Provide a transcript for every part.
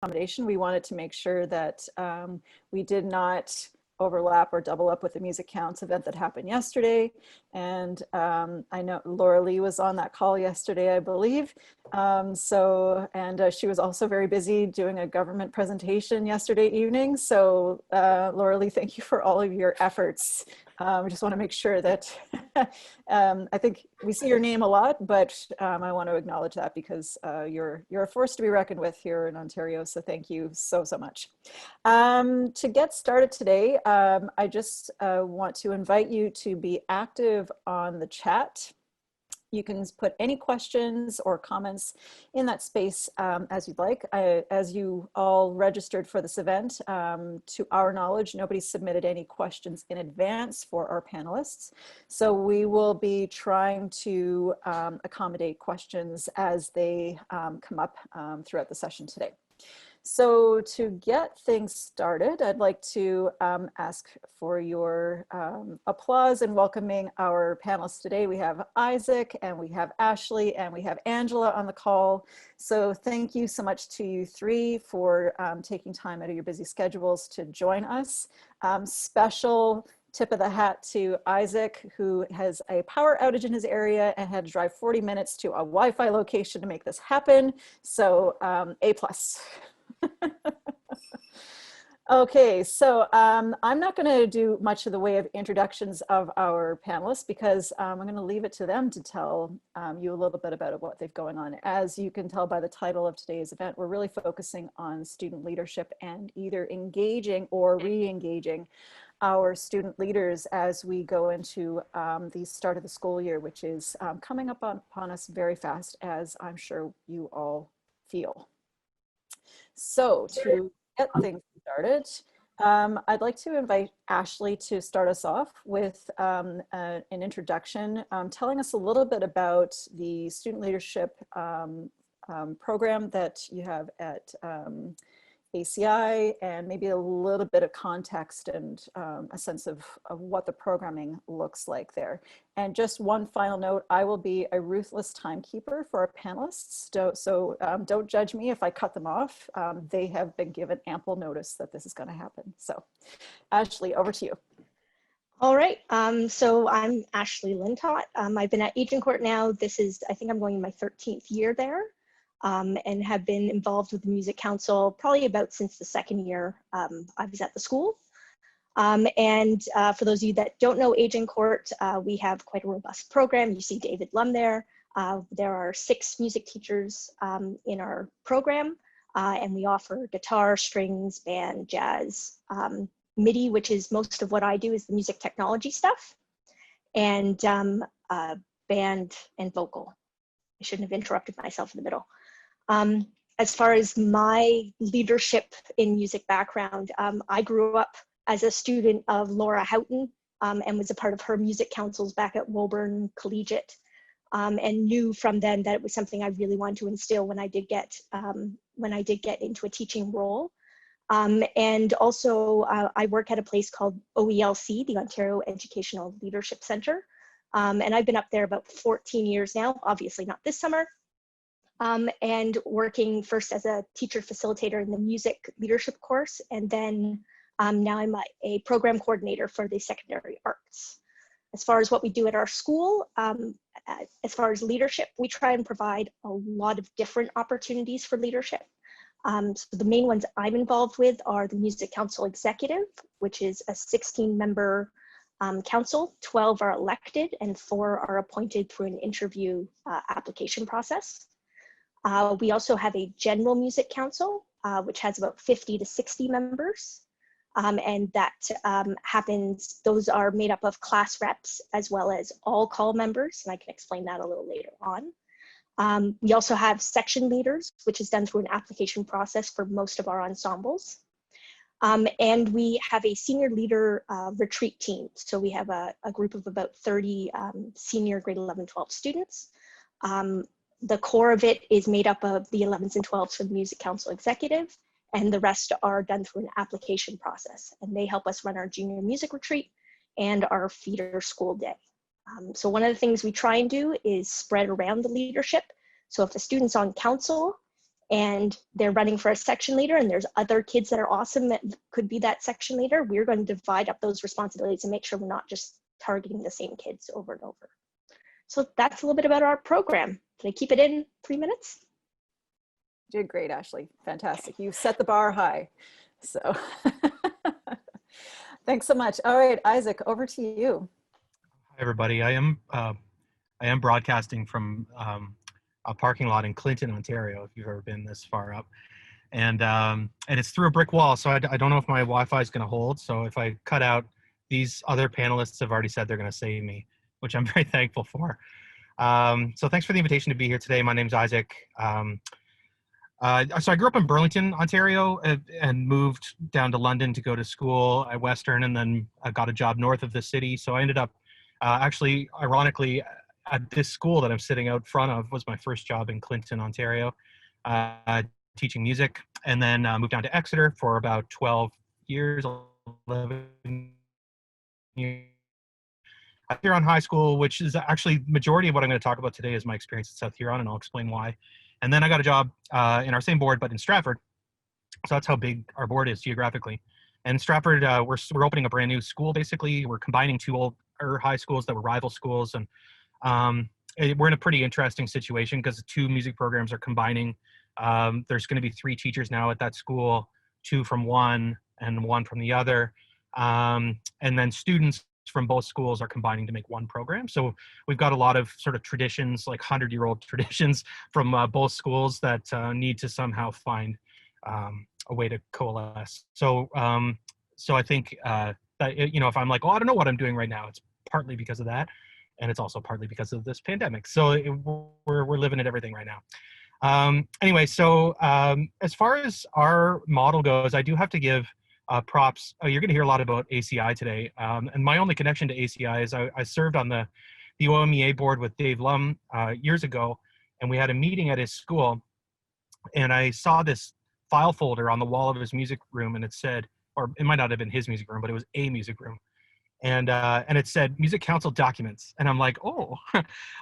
accommodation. We wanted to make sure that we did not overlap or double up with the Music Counts event that happened yesterday. And I know Laura Lee was on that call yesterday, I believe. She was also very busy doing a government presentation yesterday evening. So Laura Lee, thank you for all of your efforts. I just want to make sure that I think we see your name a lot, but I want to acknowledge that because you're a force to be reckoned with here in Ontario. So thank you so much. To get started today, I just want to invite you to be active on the chat. You can put any questions or comments in that space as you'd like. As you all registered for this event, to our knowledge, nobody submitted any questions in advance for our panelists. So we will be trying to accommodate questions as they come up throughout the session today. So to get things started, I'd like to ask for your applause in welcoming our panelists today. We have Isaac and we have Ashley and we have Angela on the call. So thank you so much to you three for taking time out of your busy schedules to join us. Special tip of the hat to Isaac, who has a power outage in his area and had to drive 40 minutes to a Wi-Fi location to make this happen. So A+. Okay, so I'm not going to do much of the way of introductions of our panelists because I'm going to leave it to them to tell you a little bit about what they've going on. As you can tell by the title of today's event, we're really focusing on student leadership and either engaging or re-engaging our student leaders as we go into the start of the school year, which is coming up upon us very fast, as I'm sure you all feel. So to get things started, I'd like to invite Ashley to start us off with an introduction, telling us a little bit about the student leadership program that you have at ACI, and maybe a little bit of context and a sense of what the programming looks like there. And just one final note, I will be a ruthless timekeeper for our panelists, so don't judge me if I cut them off. They have been given ample notice that this is going to happen. So Ashley, over to you. All right, so I'm Ashley Lintott. I've been at Agincourt now. This is, I think I'm going in my 13th year there. And have been involved with the Music Council probably about since the second year I was at the school. For those of you that don't know Agincourt, we have quite a robust program. You see David Lum there. There are 6 music teachers in our program, and we offer guitar, strings, band, jazz, MIDI, which is most of what I do is the music technology stuff, and band and vocal. I shouldn't have interrupted myself in the middle. As far as my leadership in music background, I grew up as a student of Laura Houghton and was a part of her music councils back at Woburn Collegiate, and knew from then that it was something I really wanted to instill when I did get into a teaching role. And also I work at a place called OELC, the Ontario Educational Leadership Centre, and I've been up there about 14 years now, obviously not this summer. And working first as a teacher facilitator in the music leadership course, and then now I'm a program coordinator for the secondary arts. As far as what we do at our school, as far as leadership, we try and provide a lot of different opportunities for leadership. So the main ones I'm involved with are the Music Council Executive, which is a 16-member council. 12 are elected and 4 are appointed through an interview application process. We also have a general music council, which has about 50 to 60 members. And that happens, those are made up of class reps as well as all call members. And I can explain that a little later on. We also have section leaders, which is done through an application process for most of our ensembles. And we have a senior leader retreat team. So we have a group of about 30 senior grade 11, 12 students. The core of it is made up of the 11s and 12s for the Music Council Executive, and the rest are done through an application process. And they help us run our junior music retreat and our feeder school day. So one of the things we try and do is spread around the leadership. So if a student's on council and they're running for a section leader, and there's other kids that are awesome that could be that section leader, we're going to divide up those responsibilities and make sure we're not just targeting the same kids over and over. So that's a little bit about our program. Did I keep it in 3 minutes? You did great, Ashley. Fantastic. You set the bar high. So thanks so much. All right, Isaac, over to you. Hi, everybody. I am broadcasting from a parking lot in Clinton, Ontario, if you've ever been this far up. And it's through a brick wall, so I don't know if my Wi-Fi is going to hold. So if I cut out, these other panelists have already said they're going to save me, which I'm very thankful for. So thanks for the invitation to be here today. My name's Isaac. So I grew up in Burlington, Ontario, and moved down to London to go to school at Western, and then I got a job north of the city. So I ended up actually, ironically, at this school that I'm sitting out front of was my first job in Clinton, Ontario, teaching music, and then moved down to Exeter for about 12 years, 11 years. South Huron High School, which is actually majority of what I'm going to talk about today is my experience at South Huron, and I'll explain why. And then I got a job in our same board, but in Stratford. So that's how big our board is geographically. And Stratford, we're opening a brand new school, basically. We're combining two older high schools that were rival schools. And we're in a pretty interesting situation because the two music programs are combining. There's going to be 3 teachers now at that school, 2 from one and 1 from the other. And then students from both schools are combining to make one program. So we've got a lot of sort of traditions, like 100-year-old traditions from both schools that need to somehow find a way to coalesce. So so I think that, if I'm like, oh, I don't know what I'm doing right now, it's partly because of that. And it's also partly because of this pandemic. So we're living at everything right now. Anyway, so as far as our model goes, I do have to give props. You're going to hear a lot about ACI today. And my only connection to ACI is I served on the OMEA board with Dave Lum years ago, and we had a meeting at his school, and I saw this file folder on the wall of his music room, and it said, or it might not have been his music room, but it was a music room. And it said music council documents. And I'm like, oh,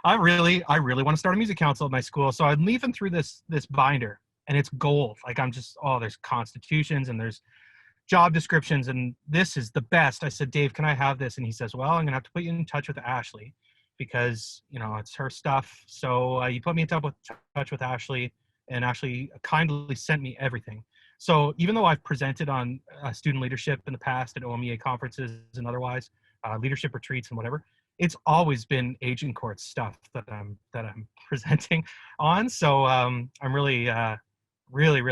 I really want to start a music council at my school. So I'm leafing through this binder, and it's gold. Like I'm just, oh, there's constitutions and there's job descriptions, and this is the best. I said, Dave, can I have this? And he says, well, I'm gonna have to put you in touch with Ashley because it's her stuff. So he put me in touch with Ashley, and Ashley kindly sent me everything. So even though I've presented on student leadership in the past at OMEA conferences and otherwise, leadership retreats and whatever, it's always been Agincourt stuff that I'm presenting on. So I'm really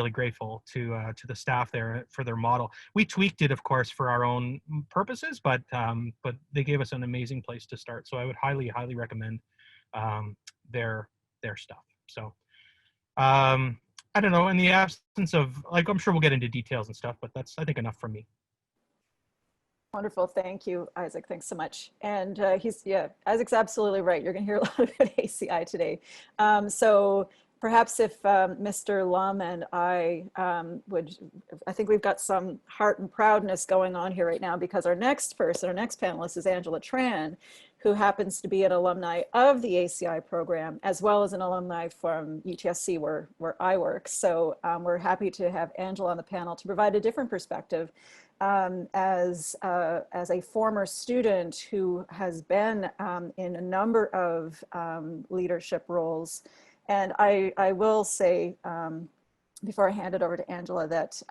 grateful to the staff there for their model. We tweaked it, of course, for our own purposes, but they gave us an amazing place to start. So I would highly recommend their stuff. So I don't know, in the absence of, I'm sure we'll get into details and stuff, but that's, I think, enough from me. Wonderful. Thank you, Isaac. Thanks so much. And Isaac's absolutely right. You're going to hear a lot about ACI today. So perhaps if Mr. Lum and I I think we've got some heart and proudness going on here right now, because our next panelist is Angela Tran, who happens to be an alumni of the ACI program, as well as an alumni from UTSC where I work. So we're happy to have Angela on the panel to provide a different perspective as a former student who has been in a number of leadership roles. And I will say, before I hand it over to Angela, that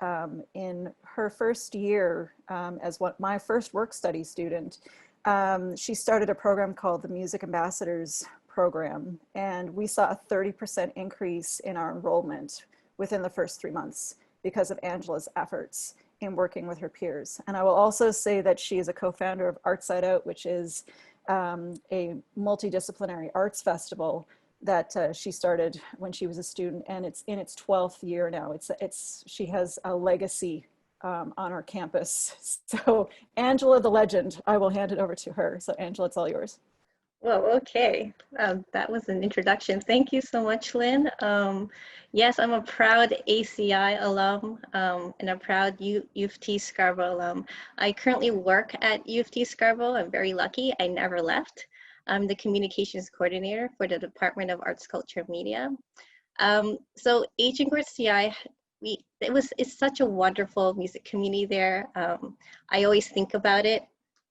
in her first year as my first work study student, she started a program called the Music Ambassadors Program. And we saw a 30% increase in our enrollment within the first 3 months because of Angela's efforts in working with her peers. And I will also say that she is a co-founder of Art Side Out, which is a multidisciplinary arts festival that she started when she was a student, and it's in its 12th year now. She has a legacy on our campus. So Angela, the legend, I will hand it over to her. So Angela, it's all yours. Well, okay. That was an introduction. Thank you so much, Lynn. Yes, I'm a proud ACI alum and a proud U of T Scarborough alum. I currently work at U of T Scarborough. I'm very lucky. I never left. I'm the communications coordinator for the Department of Arts, Culture, and Media. So Agincourt CI, it's such a wonderful music community there. I always think about it,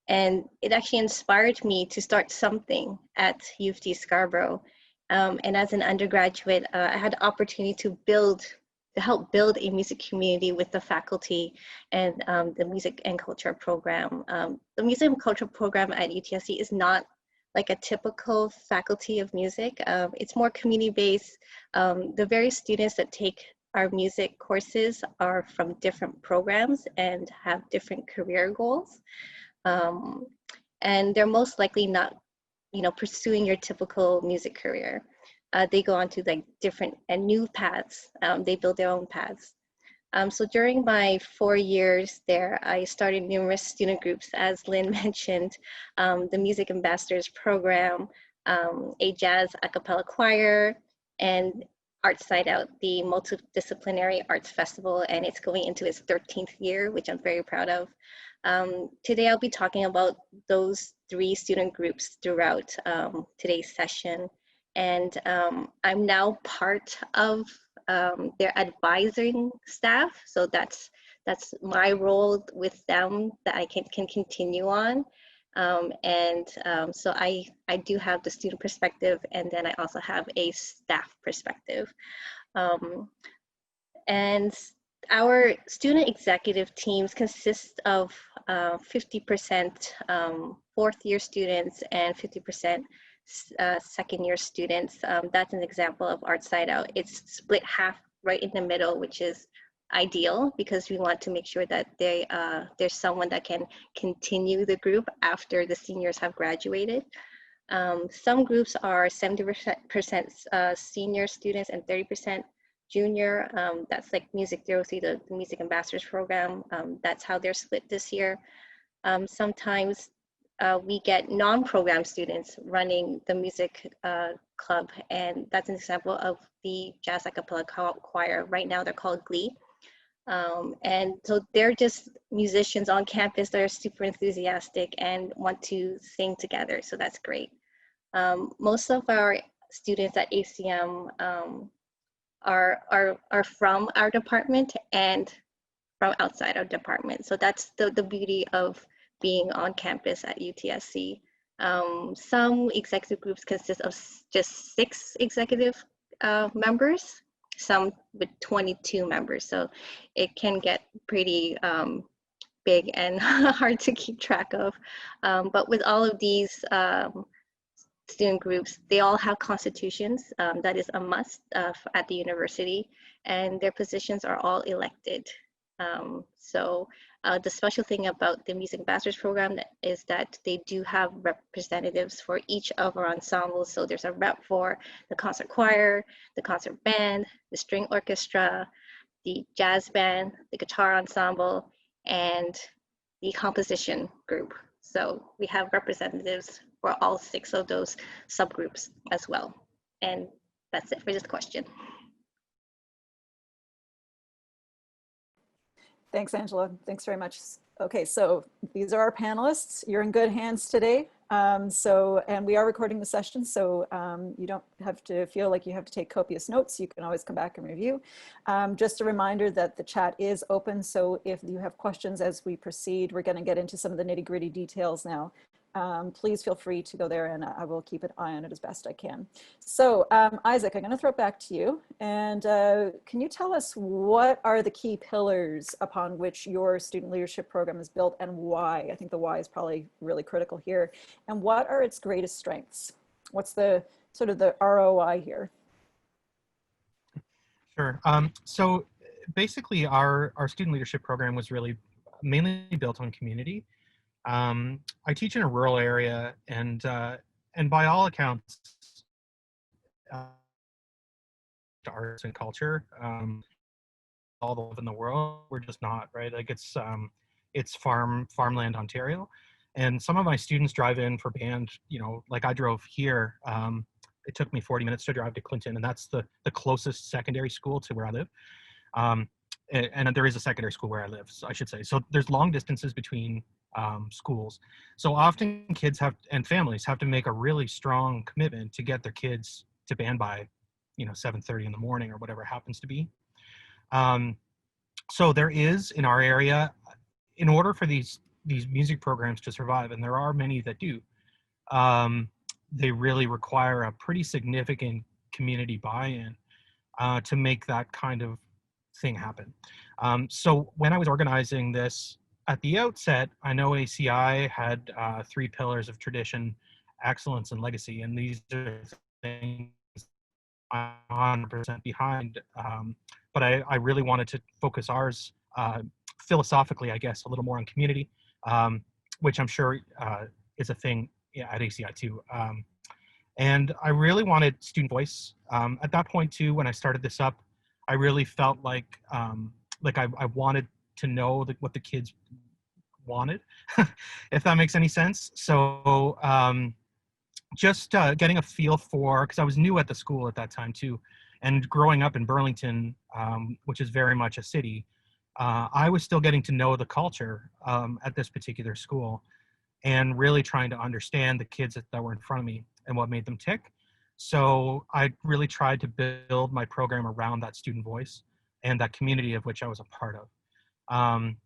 and it actually inspired me to start something at U of T Scarborough. And as an undergraduate, I had the opportunity to help build a music community with the faculty and the music and culture program. The music and culture program at UTSC is not like a typical faculty of music. It's more community-based. The various students that take our music courses are from different programs and have different career goals. And they're most likely not, pursuing your typical music career. They go on to like different and new paths. They build their own paths. So during my 4 years there, I started numerous student groups, as Lynn mentioned, the Music Ambassadors Program, a jazz a cappella choir, and Arts Side Out, the Multidisciplinary Arts Festival, and it's going into its 13th year, which I'm very proud of. Today I'll be talking about those 3 student groups throughout today's session. And I'm now part of their advising staff. So that's my role with them that I can continue on. So I do have the student perspective, and then I also have a staff perspective. And our student executive teams consist of 50% 4th year students and 50% 2nd year students. That's an example of Arts Side Out. It's split half right in the middle, which is ideal because we want to make sure that there's someone that can continue the group after the seniors have graduated. Some groups are 70% senior students and 30% junior. That's like Music 03, the Music Ambassadors Program. That's how they're split this year. Sometimes we get non-program students running the music club, and that's an example of the Jazz a cappella choir. Right now they're called Glee. And so they're just musicians on campus that are super enthusiastic and want to sing together, so that's great. Most of our students at ACM are from our department and from outside our department. So that's the beauty of being on campus at UTSC. Some executive groups consist of just 6 executive members, some with 22 members. So it can get pretty big and hard to keep track of. But with all of these student groups, they all have constitutions. That is a must at the university, and their positions are all elected. The special thing about the Music Ambassadors Program is that they do have representatives for each of our ensembles. So there's a rep for the concert choir, the concert band, the string orchestra, the jazz band, the guitar ensemble, and the composition group. So we have representatives for all 6 of those subgroups as well. And that's it for this question. Thanks, Angela. Thanks very much. Okay, so these are our panelists. You're in good hands today. And we are recording the session, so you don't have to feel like you have to take copious notes. You can always come back and review. Just a reminder that the chat is open, so if you have questions as we proceed, we're going to get into some of the nitty-gritty details now. Please feel free to go there, and I will keep an eye on it as best I can. So Isaac, I'm going to throw it back to you. And can you tell us what are the key pillars upon which your student leadership program is built and why? I think the why is probably really critical here. And what are its greatest strengths? What's the sort of the ROI here? Sure. So basically our student leadership program was really mainly built on community. I teach in a rural area, and by all accounts, arts and culture, all the love in the world. We're just not, right? Like it's farmland Ontario, and some of my students drive in for band. Like I drove here. It took me 40 minutes to drive to Clinton, and that's the closest secondary school to where I live. And there is a secondary school where I live, so I should say. So there's long distances between schools. So often kids and families have to make a really strong commitment to get their kids to band by 7:30 in the morning or whatever it happens to be. So there is in our area, in order for these music programs to survive, and there are many that do, they really require a pretty significant community buy-in to make that kind of thing happen. So when I was organizing this at the outset, I know ACI had 3 pillars of tradition, excellence, and legacy, and these are things I'm 100% behind. But I really wanted to focus ours philosophically, I guess, a little more on community, which I'm sure is a thing at ACI too. And I really wanted student voice. At that point too, when I started this up, I really felt like I wanted to know what the kids wanted, if that makes any sense. So just getting a feel for, because I was new at the school at that time too, and growing up in Burlington, which is very much a city, I was still getting to know the culture at this particular school, and really trying to understand the kids that were in front of me and what made them tick. So I really tried to build my program around that student voice and that community of which I was a part of.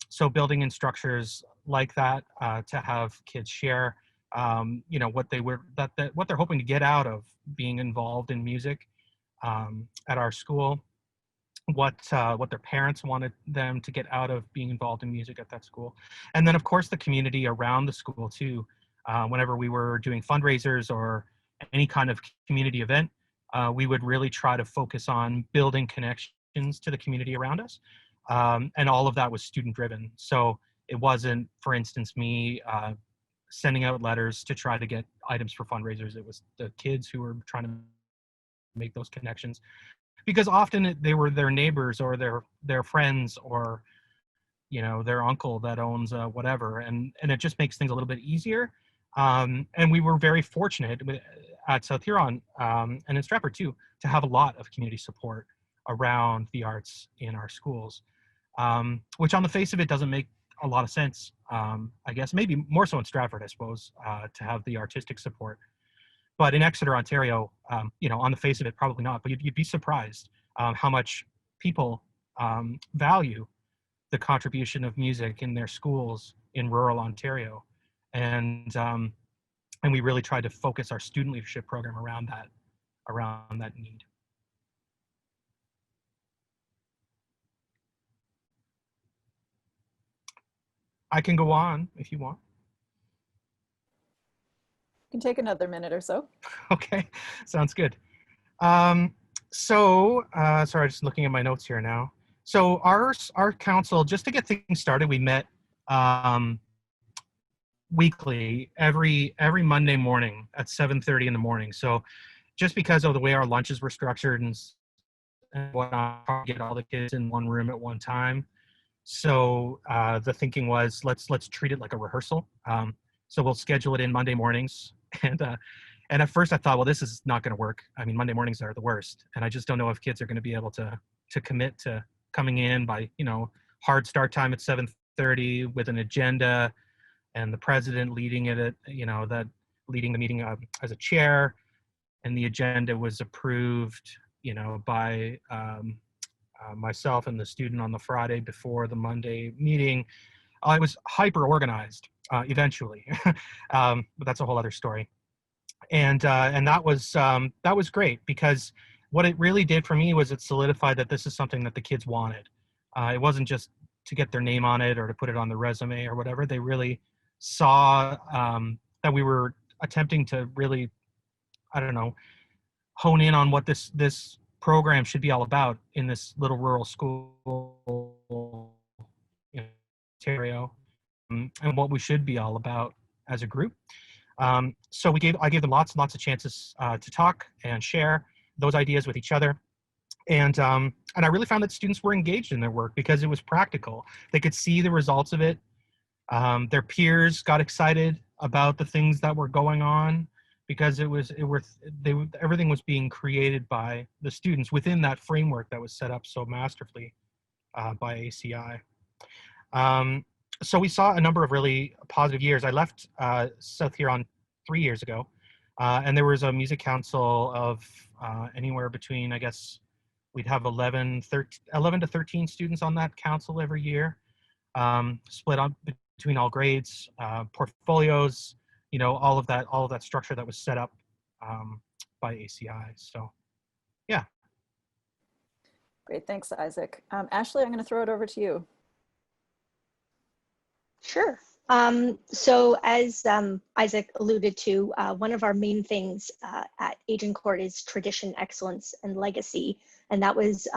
So building in structures like that to have kids share, what they're hoping to get out of being involved in music at our school, what their parents wanted them to get out of being involved in music at that school, and then of course the community around the school too. Whenever we were doing fundraisers or any kind of community event, we would really try to focus on building connections to the community around us, and all of that was student driven. So it wasn't, for instance, me sending out letters to try to get items for fundraisers. It was the kids who were trying to make those connections, because often they were their neighbors or their friends or their uncle that owns whatever, and it just makes things a little bit easier. And we were very fortunate at South Huron and in Stratford too to have a lot of community support around the arts in our schools, which on the face of it doesn't make a lot of sense. I guess maybe more so in Stratford, I suppose, to have the artistic support. But in Exeter, Ontario, on the face of it, probably not. But you'd be surprised how much people value the contribution of music in their schools in rural Ontario, and we really tried to focus our student leadership program around that need. I can go on if you want. You can take another minute or so. Okay, sounds good. Sorry, just looking at my notes here now. So our council, just to get things started, we met weekly, every Monday morning at 7:30 in the morning. So just because of the way our lunches were structured and whatnot, get all the kids in one room at one time. So the thinking was, let's treat it like a rehearsal. So we'll schedule it in Monday mornings. And at first I thought, well, this is not going to work. I mean, Monday mornings are the worst, and I just don't know if kids are going to be able to commit to coming in by hard start time at 7:30 with an agenda, and the president leading it leading the meeting as a chair, and the agenda was approved by myself and the student on the Friday before the Monday meeting. I was hyper organized eventually, but that's a whole other story. And that was great, because what it really did for me was it solidified that this is something that the kids wanted. It wasn't just to get their name on it or to put it on the resume or whatever. They really saw that we were attempting to really, hone in on what this program should be all about in this little rural school in Ontario, and what we should be all about as a group. So I gave them lots and lots of chances to talk and share those ideas with each other. And I really found that students were engaged in their work because it was practical. They could see the results of it. Their peers got excited about the things that were going on, because everything was being created by the students within that framework that was set up so masterfully by ACI. So we saw a number of really positive years. I left South Huron 3 years ago, And there was a music council of anywhere between, I guess, we'd have 11 to 13 students on that council every year, split up between all grades, portfolios, you know, all of that structure that was set up by ACI. So, yeah. Great, thanks, Isaac. Ashley, I'm going to throw it over to you. Sure. So as Isaac alluded to, one of our main things at Agincourt is tradition, excellence, and legacy. And that was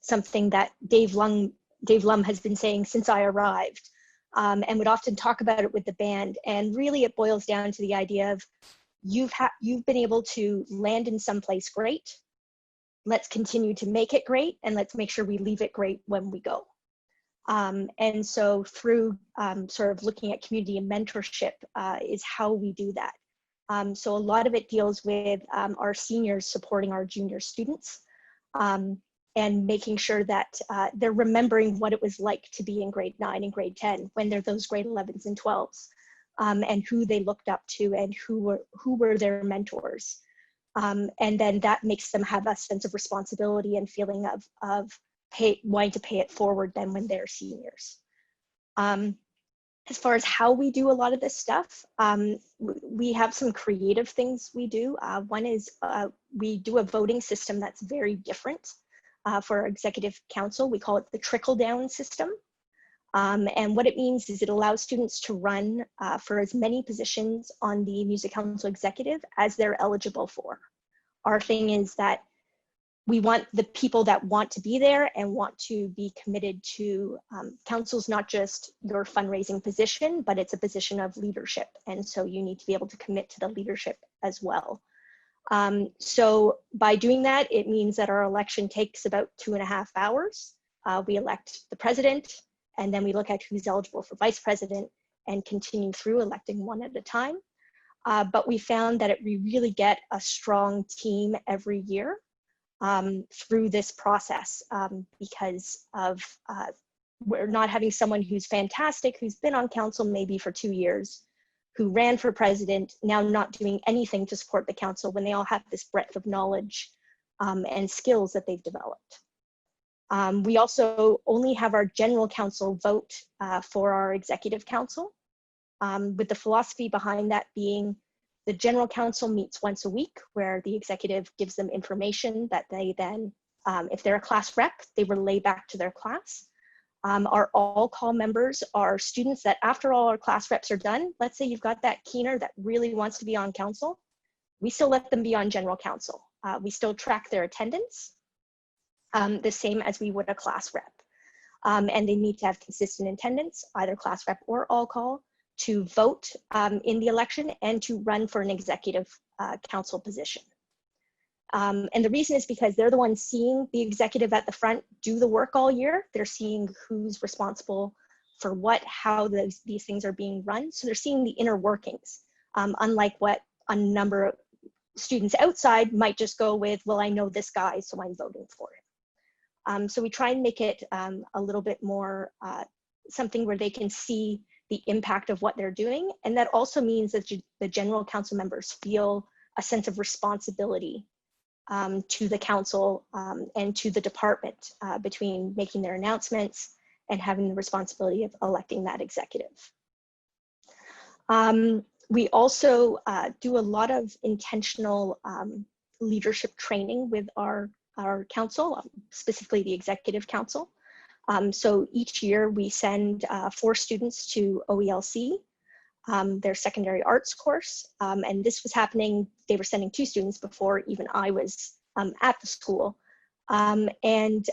something that Dave Lum has been saying since I arrived, and would often talk about it with the band. And really it boils down to the idea of you've been able to land in someplace great. Let's continue to make it great, and let's make sure we leave it great when we go. And so through sort of looking at community and mentorship is how we do that. So a lot of it deals with our seniors supporting our junior students and making sure that they're remembering what it was like to be in grade 9 and grade 10 when they're those grade 11s and 12s, and who they looked up to and who were their mentors. And then that makes them have a sense of responsibility and feeling of wanting to pay it forward then when they're seniors. As far as how we do a lot of this stuff, we have some creative things we do. One is we do a voting system that's very different for our executive council. We call it the Trickle-Down System. And what it means is it allows students to run for as many positions on the Music Council executive as they're eligible for. Our thing is that we want the people that want to be there and want to be committed to council's not just your fundraising position, but it's a position of leadership. And so you need to be able to commit to the leadership as well. So by doing that, it means that our election takes about 2.5 hours. We elect the president, and then we look at who's eligible for vice president and continue through electing one at a time. But we found that we really get a strong team every year through this process because of we're not having someone who's fantastic, who's been on council maybe for 2 years, who ran for president, now not doing anything to support the council when they all have this breadth of knowledge and skills that they've developed. We also only have our general council vote for our executive council, with the philosophy behind that being the general council meets once a week where the executive gives them information that they then, if they're a class rep, they relay back to their class. Our all-call members are students that after all our class reps are done, let's say you've got that keener that really wants to be on council, we still let them be on general council. We still track their attendance the same as we would a class rep. And they need to have consistent attendance, either class rep or all-call, to vote in the election and to run for an executive council position. And the reason is because they're the ones seeing the executive at the front do the work all year. They're seeing who's responsible for what, how these things are being run. So they're seeing the inner workings, unlike what a number of students outside might just go with, well, I know this guy, so I'm voting for him. So we try and make it a little bit more something where they can see the impact of what they're doing. And that also means that the general council members feel a sense of responsibility to the council and to the department between making their announcements and having the responsibility of electing that executive. We also do a lot of intentional leadership training with our council, specifically the executive council. So each year we send 4 students to OELC, their secondary arts course. And this was happening, they were sending 2 students before even I was at the school. And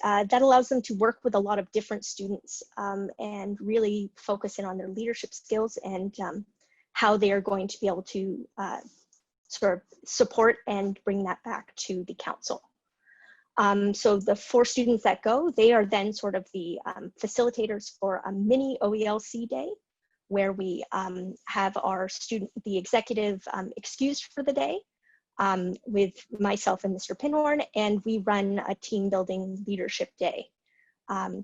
that allows them to work with a lot of different students and really focus in on their leadership skills and how they are going to be able to sort of support and bring that back to the council. So the 4 students that go, they are then sort of the facilitators for a mini OELC day where we have our the executive excused for the day with myself and Mr. Pinhorn, and we run a team building leadership day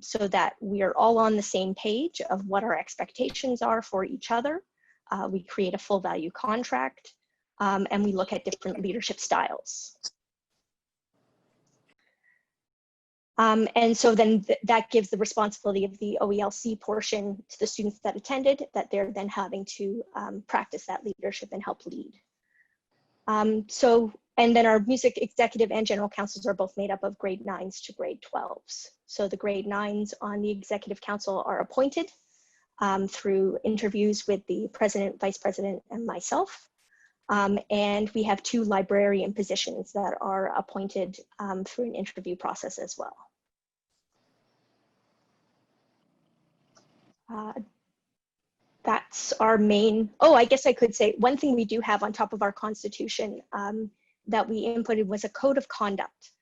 so that we are all on the same page of what our expectations are for each other. We create a full value contract. and we look at different leadership styles. And so then that gives the responsibility of the OELC portion to the students that attended, that they're then having to practice that leadership and help lead. And then our music executive and general councils are both made up of grade 9s to grade 12s. So the grade 9s on the executive council are appointed through interviews with the president, vice president, and myself. And we have 2 librarian positions that are appointed through an interview process as well. That's our main, oh, I guess I could say one thing we do have on top of our constitution that we inputted was a code of conduct.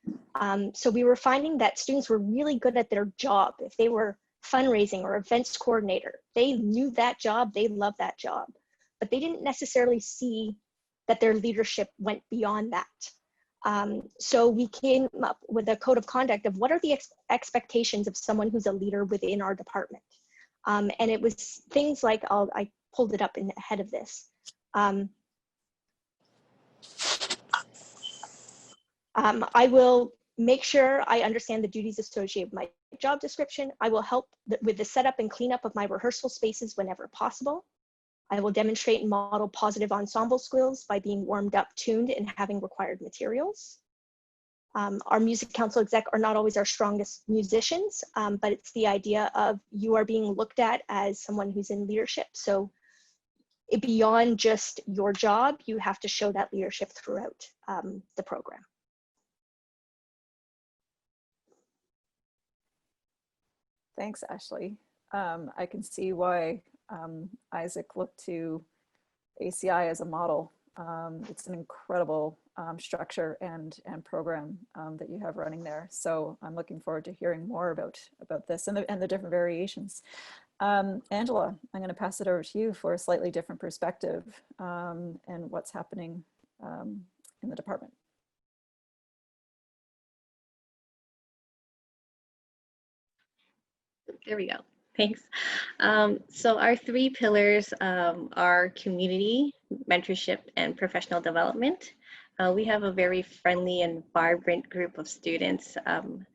So we were finding that students were really good at their job. If they were fundraising or events coordinator, they knew that job, they loved that job, but they didn't necessarily see that their leadership went beyond that. So we came up with a code of conduct of what are the expectations of someone who's a leader within our department. And it was things like, I pulled it up in ahead of this. I will make sure I understand the duties associated with my job description. I will help with the setup and cleanup of my rehearsal spaces whenever possible. I will demonstrate and model positive ensemble skills by being warmed up, tuned, and having required materials. Our music council exec are not always our strongest musicians, but it's the idea of you are being looked at as someone who's in leadership. So beyond just your job, you have to show that leadership throughout the program. Thanks, Ashley. I can see why Isaac looked to ACI as a model. It's an incredible structure and program that you have running there. So I'm looking forward to hearing more about this and the different variations. Angela, I'm going to pass it over to you for a slightly different perspective and what's happening in the department. There we go. Thanks. So our 3 pillars are community, mentorship, and professional development. We have a very friendly and vibrant group of students. And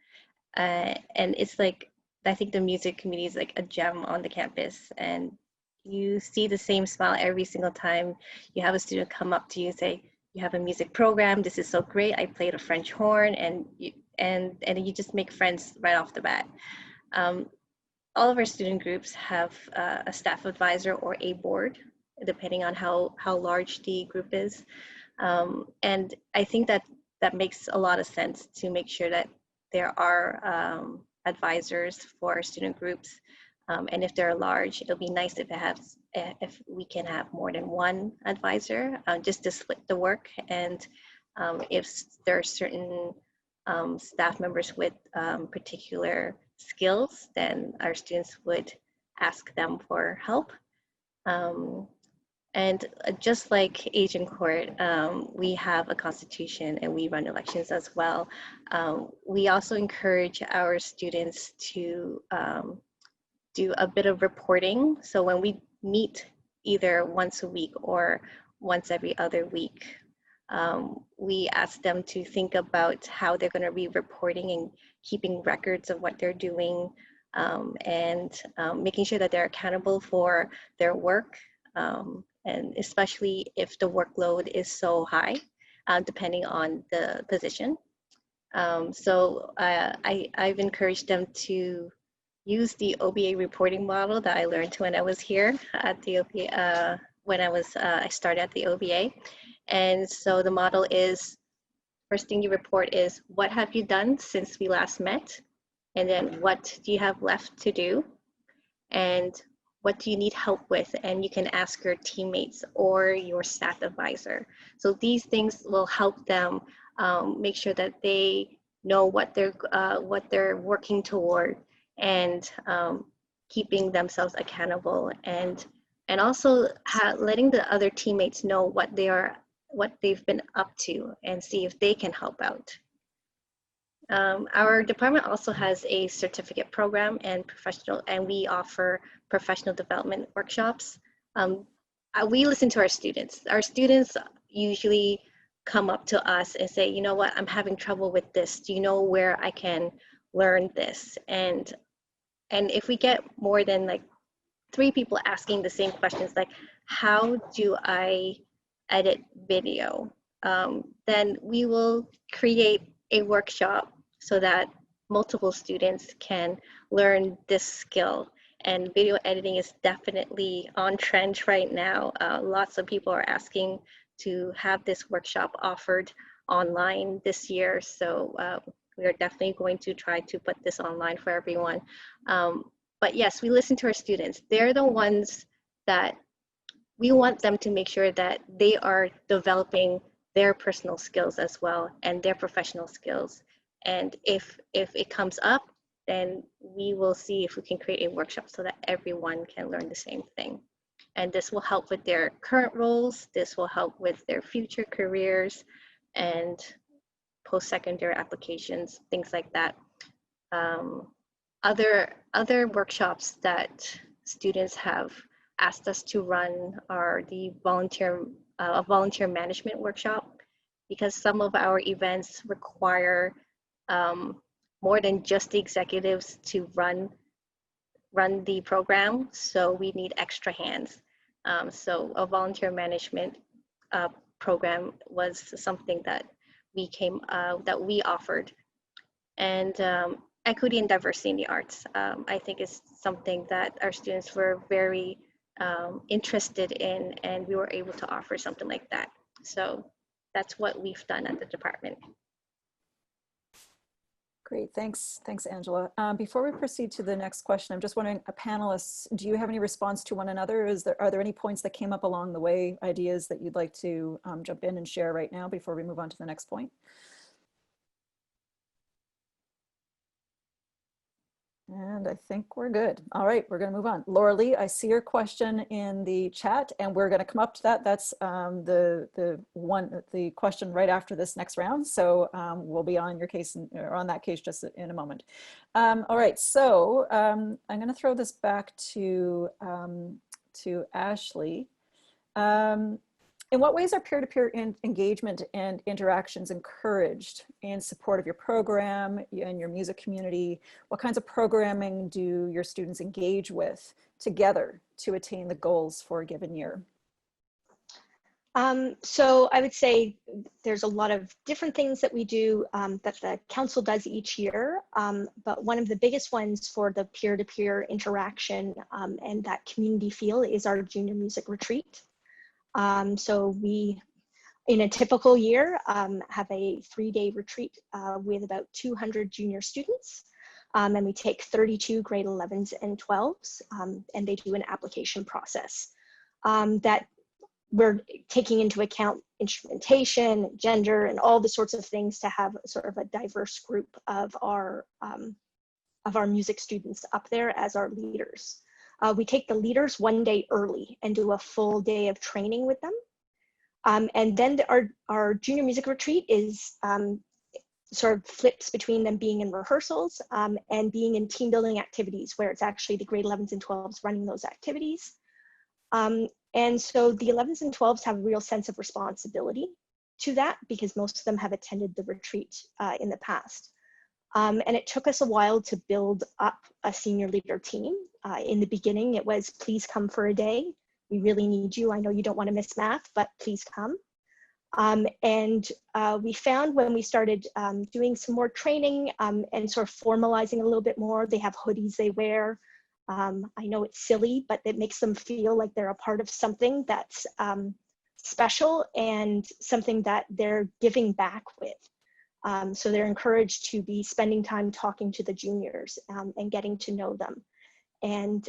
it's like, I think the music community is like a gem on the campus. And you see the same smile every single time you have a student come up to you and say, you have a music program, this is so great. I played a French horn, and you just make friends right off the bat. All of our student groups have a staff advisor or a board, depending on how large the group is. And I think that makes a lot of sense to make sure that there are advisors for student groups. And if they're large, it'll be nice if we can have more than one advisor, just to split the work. And if there are certain staff members with particular skills, then our students would ask them for help. And just like Agincourt, we have a constitution and we run elections as well. We also encourage our students to do a bit of reporting. So when we meet either once a week or once every other week, we ask them to think about how they're going to be reporting and keeping records of what they're doing, and making sure that they're accountable for their work, and especially if the workload is so high, depending on the position. So I've encouraged them to use the OBA reporting model that I learned when I was here at the OBA, when I started at the OBA. And so the model is, first thing you report is, what have you done since we last met? And then what do you have left to do? And what do you need help with? And you can ask your teammates or your staff advisor. So these things will help them make sure that they know what they're working toward, and keeping themselves accountable, and also letting the other teammates know what they've been up to, and see if they can help out. Our department also has a certificate program and we offer professional development workshops. We listen to our students. Our students, usually come up to us and say, you know what, I'm having trouble with this. Do you know where I can learn this? And if we get more than like 3 people asking the same questions, like how do I edit video? Then we will create a workshop so that multiple students can learn this skill. And video editing is definitely on trend right now. Lots of people are asking to have this workshop offered online this year. So we are definitely going to try to put this online for everyone. But yes, we listen to our students. They're the ones that we want them to make sure that they are developing their personal skills as well and their professional skills. And if it comes up, then we will see if we can create a workshop so that everyone can learn the same thing. And this will help with their current roles. This will help with their future careers and post-secondary applications, things like that. Other workshops that students have asked us to run are the volunteer management workshop, because some of our events require more than just the executives to run the program, so we need extra hands. So a volunteer management program was something that we offered. And equity and diversity in the arts, I think, is something that our students were very interested in, and we were able to offer something like that. So that's what we've done at the department. Great, thanks, Angela. Before we proceed to the next question, I'm just wondering, panelists, do you have any response to one another? Are there any points that came up along the way, ideas that you'd like to jump in and share right now before we move on to the next point? And I think we're good. All right, we're going to move on. Laura Lee, I see your question in the chat, and we're going to come up to that. That's the question right after this next round. So we'll be on your case, or on that case, just in a moment. All right, so I'm going to throw this back to Ashley. In what ways are peer-to-peer engagement and interactions encouraged in support of your program and your music community? What kinds of programming do your students engage with together to attain the goals for a given year? So I would say there's a lot of different things that we do that the council does each year, but one of the biggest ones for the peer-to-peer interaction and that community feel is our junior music retreat. So we, in a typical year, have a 3-day retreat with about 200 junior students, and we take 32 grade 11s and 12s, and they do an application process that we're taking into account instrumentation, gender, and all the sorts of things to have sort of a diverse group of our music students up there as our leaders. We take the leaders 1 day early and do a full day of training with them. And then our junior music retreat is sort of flips between them being in rehearsals and being in team building activities, where it's actually the grade 11s and 12s running those activities. And so the 11s and 12s have a real sense of responsibility to that, because most of them have attended the retreat in the past. And it took us a while to build up a senior leader team. In the beginning, it was, please come for a day. We really need you. I know you don't want to miss math, but please come. And we found when we started doing some more training and sort of formalizing a little bit more, they have hoodies they wear. I know it's silly, but it makes them feel like they're a part of something that's special and something that they're giving back with. So they're encouraged to be spending time talking to the juniors and getting to know them. And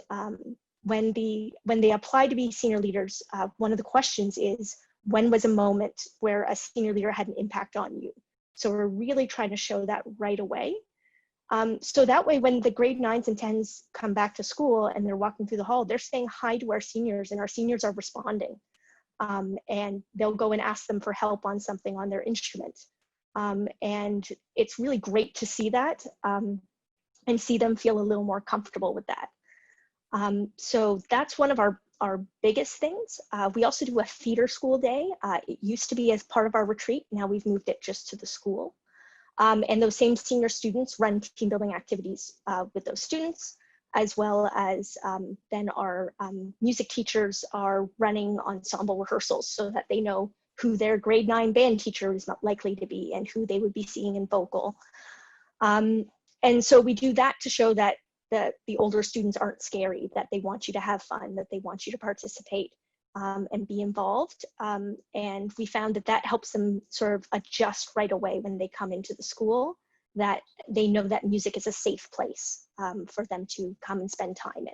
when they apply to be senior leaders, one of the questions is, when was a moment where a senior leader had an impact on you? So we're really trying to show that right away. So that way, when the grade 9s and 10s come back to school and they're walking through the hall, they're saying hi to our seniors, and our seniors are responding. And they'll go and ask them for help on something on their instrument. And it's really great to see that and see them feel a little more comfortable with that. So that's one of our our biggest things. We also do a theater school day. It used to be as part of our retreat. Now we've moved it just to the school. And those same senior students run team building activities with those students, as well as then our music teachers are running ensemble rehearsals so that they know who their grade 9 band teacher is not likely to be and who they would be seeing in vocal. And so we do that to show that the older students aren't scary, that they want you to have fun, that they want you to participate and be involved. And we found that that helps them sort of adjust right away when they come into the school, that they know that music is a safe place for them to come and spend time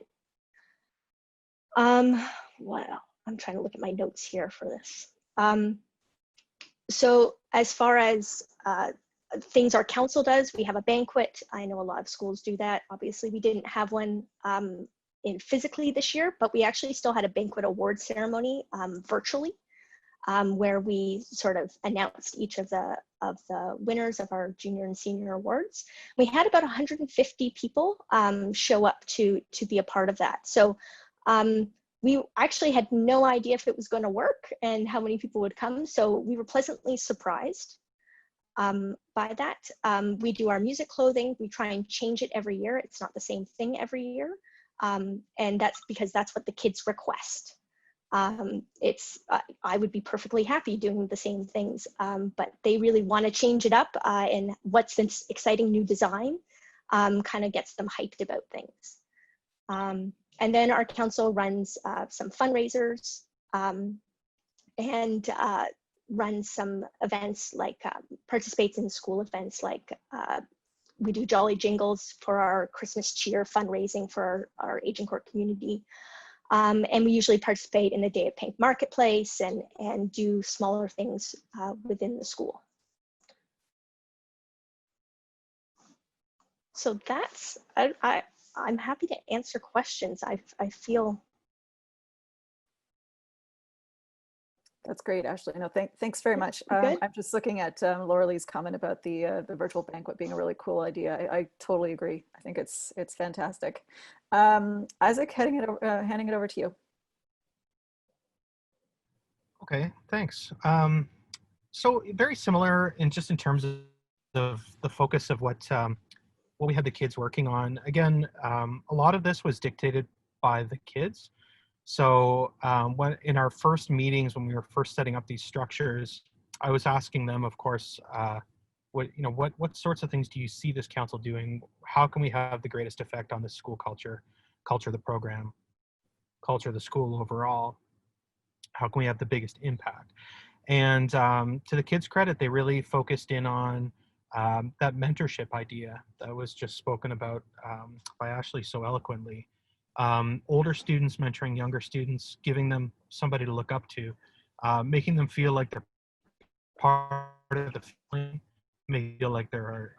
in. Well, I'm trying to look at my notes here for this. So as far as things our council does, we have a banquet. I know a lot of schools do that. Obviously, we didn't have one physically this year, but we actually still had a banquet award ceremony virtually, where we sort of announced each of the winners of our junior and senior awards. We had about 150 people show up to be a part of that. So we actually had no idea if it was going to work and how many people would come. So we were pleasantly surprised by that. We do our music clothing. We try and change it every year. It's not the same thing every year. And that's because that's what the kids request. I would be perfectly happy doing the same things, but they really want to change it up, and what's this exciting new design kind of gets them hyped about things. And then our council runs some fundraisers and runs some events, like participates in school events, like we do Jolly Jingles for our Christmas cheer fundraising for our Agincourt community. And we usually participate in the Day of Pink Marketplace and do smaller things within the school. So that's, I'm happy to answer questions. I feel. That's great, Ashley. No, thanks very much. Good. I'm just looking at Laura Lee's comment about the virtual banquet being a really cool idea. I totally agree. I think it's fantastic. Isaac, handing it over to you. Okay, thanks. So very similar in terms of the focus of what we had the kids working on. Again, a lot of this was dictated by the kids. So when in our first meetings, when we were first setting up these structures, I was asking them, of course, what sorts of things do you see this council doing? How can we have the greatest effect on the school culture of the program, culture of the school overall? How can we have the biggest impact? And to the kids' credit, they really focused in on that mentorship idea that was just spoken about by Ashley so eloquently. Older students mentoring younger students, giving them somebody to look up to, making them feel like they're part of the family, make them feel like they're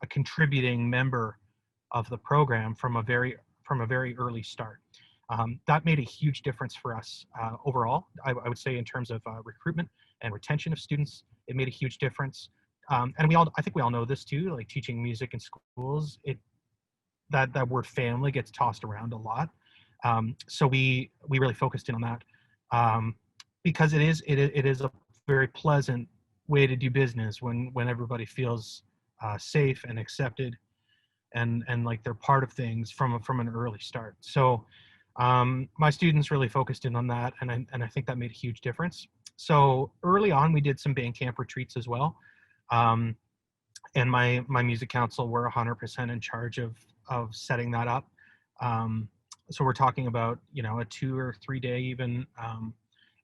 a contributing member of the program from a very early start. That made a huge difference for us overall. I would say in terms of recruitment and retention of students, it made a huge difference. And I think we all know this too, like teaching music in schools, that word family gets tossed around a lot. So we really focused in on that because it is a very pleasant way to do business when everybody feels safe and accepted and like they're part of things from an early start. So my students really focused in on that, and I think that made a huge difference. So early on, we did some band camp retreats as well. And my music council were 100% in charge of setting that up. So we're talking about, a 2 or 3 day even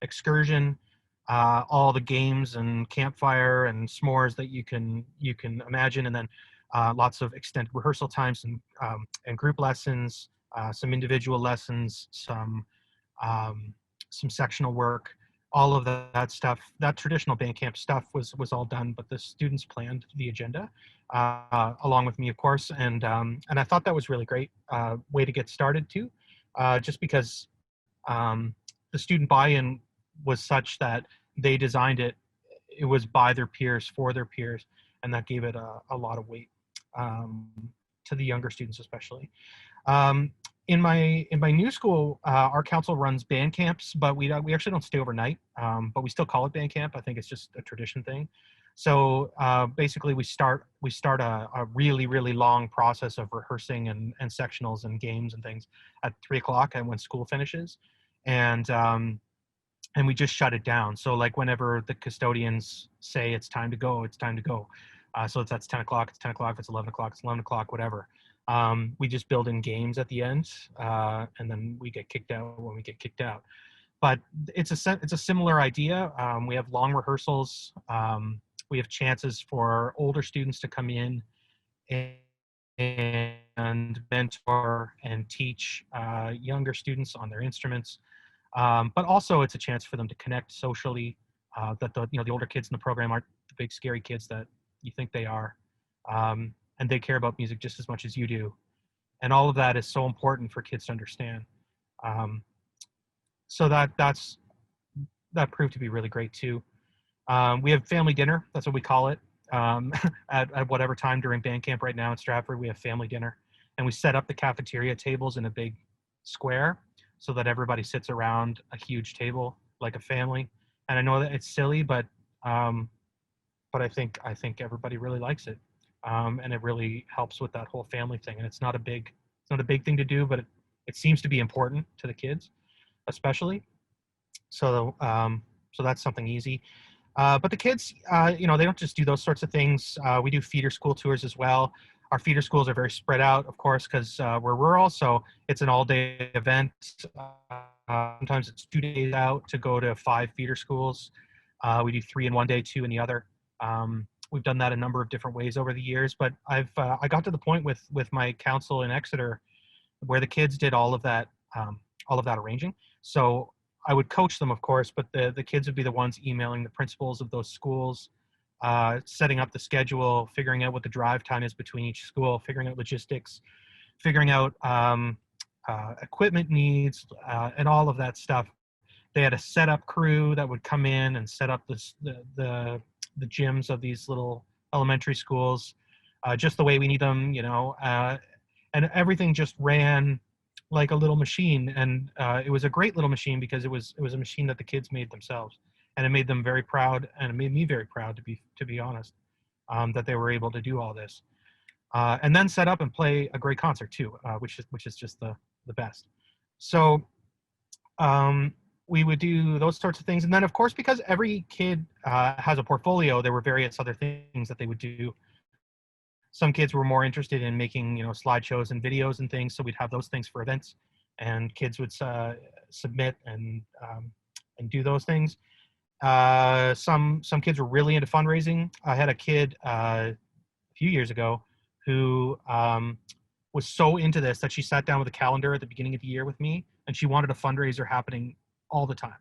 excursion, all the games and campfire and s'mores that you can imagine, and then lots of extended rehearsal times and group lessons, some individual lessons, some sectional work. All of that stuff, that traditional band camp stuff was all done, but the students planned the agenda along with me, of course, and I thought that was really great way to get started too, just because the student buy-in was such that they designed it. It was by their peers, for their peers, and that gave it a lot of weight to the younger students especially. in my new school, our council runs band camps, but we actually don't stay overnight. But we still call it band camp. I think it's just a tradition thing. So basically, we start a really long process of rehearsing and sectionals and games and things at 3 o'clock, and when school finishes, and we just shut it down. So like whenever the custodians say it's time to go, it's time to go. So if that's 10 o'clock, it's 10 o'clock. If it's 11 o'clock, it's 11 o'clock. Whatever. We just build in games at the end, and then we get kicked out when we get kicked out. But it's a similar idea. We have long rehearsals. We have chances for older students to come in and mentor and teach younger students on their instruments. But also it's a chance for them to connect socially, that the older kids in the program aren't the big scary kids that you think they are. And they care about music just as much as you do. And all of that is so important for kids to understand. So that proved to be really great too. We have family dinner, that's what we call it. At whatever time during band camp right now in Stratford, we have family dinner. And we set up the cafeteria tables in a big square so that everybody sits around a huge table like a family. And I know that it's silly, but I think everybody really likes it. And it really helps with that whole family thing. And it's not a big thing to do, but it seems to be important to the kids, especially. So that's something easy. But the kids, they don't just do those sorts of things. We do feeder school tours as well. Our feeder schools are very spread out, of course, because we're rural, so it's an all-day event. Sometimes it's 2 days out to go to 5 feeder schools. We do 3 in one day, 2 in the other. We've done that a number of different ways over the years, but I got to the point with my council in Exeter where the kids did all of that arranging. So I would coach them, of course, but the kids would be the ones emailing the principals of those schools, setting up the schedule, figuring out what the drive time is between each school, figuring out logistics, figuring out equipment needs, and all of that stuff. They had a setup crew that would come in and set up the gyms of these little elementary schools, just the way we need them, and everything just ran like a little machine. And it was a great little machine because it was a machine that the kids made themselves, and it made them very proud, and it made me very proud, to be honest, that they were able to do all this, and then set up and play a great concert too, which is just the best. So we would do those sorts of things. And then, of course, because every kid has a portfolio, there were various other things that they would do. Some kids were more interested in making, slideshows and videos and things, so we'd have those things for events, and kids would submit and do those things. Some kids were really into fundraising. I had a kid a few years ago who was so into this that she sat down with a calendar at the beginning of the year with me, and she wanted a fundraiser happening all the time.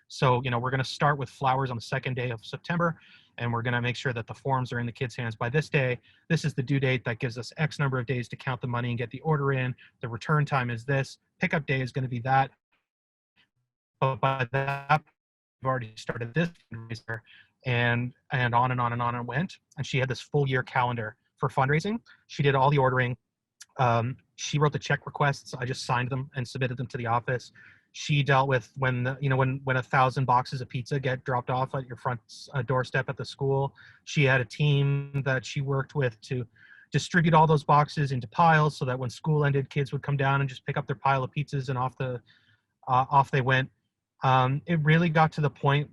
So, we're going to start with flowers on the 2nd day of September, and we're going to make sure that the forms are in the kids' hands by this day. This is the due date. That gives us X number of days to count the money and get the order in. The return time is this. Pickup day is going to be that. But by that, we've already started this fundraiser, and on and on and on it went. And she had this full year calendar for fundraising. She did all the ordering. She wrote the check requests. I just signed them and submitted them to the office. She dealt with when 1,000 boxes of pizza get dropped off at your front doorstep at the school. She had a team that she worked with to distribute all those boxes into piles so that when school ended, kids would come down and just pick up their pile of pizzas, and off they went. It really got to the point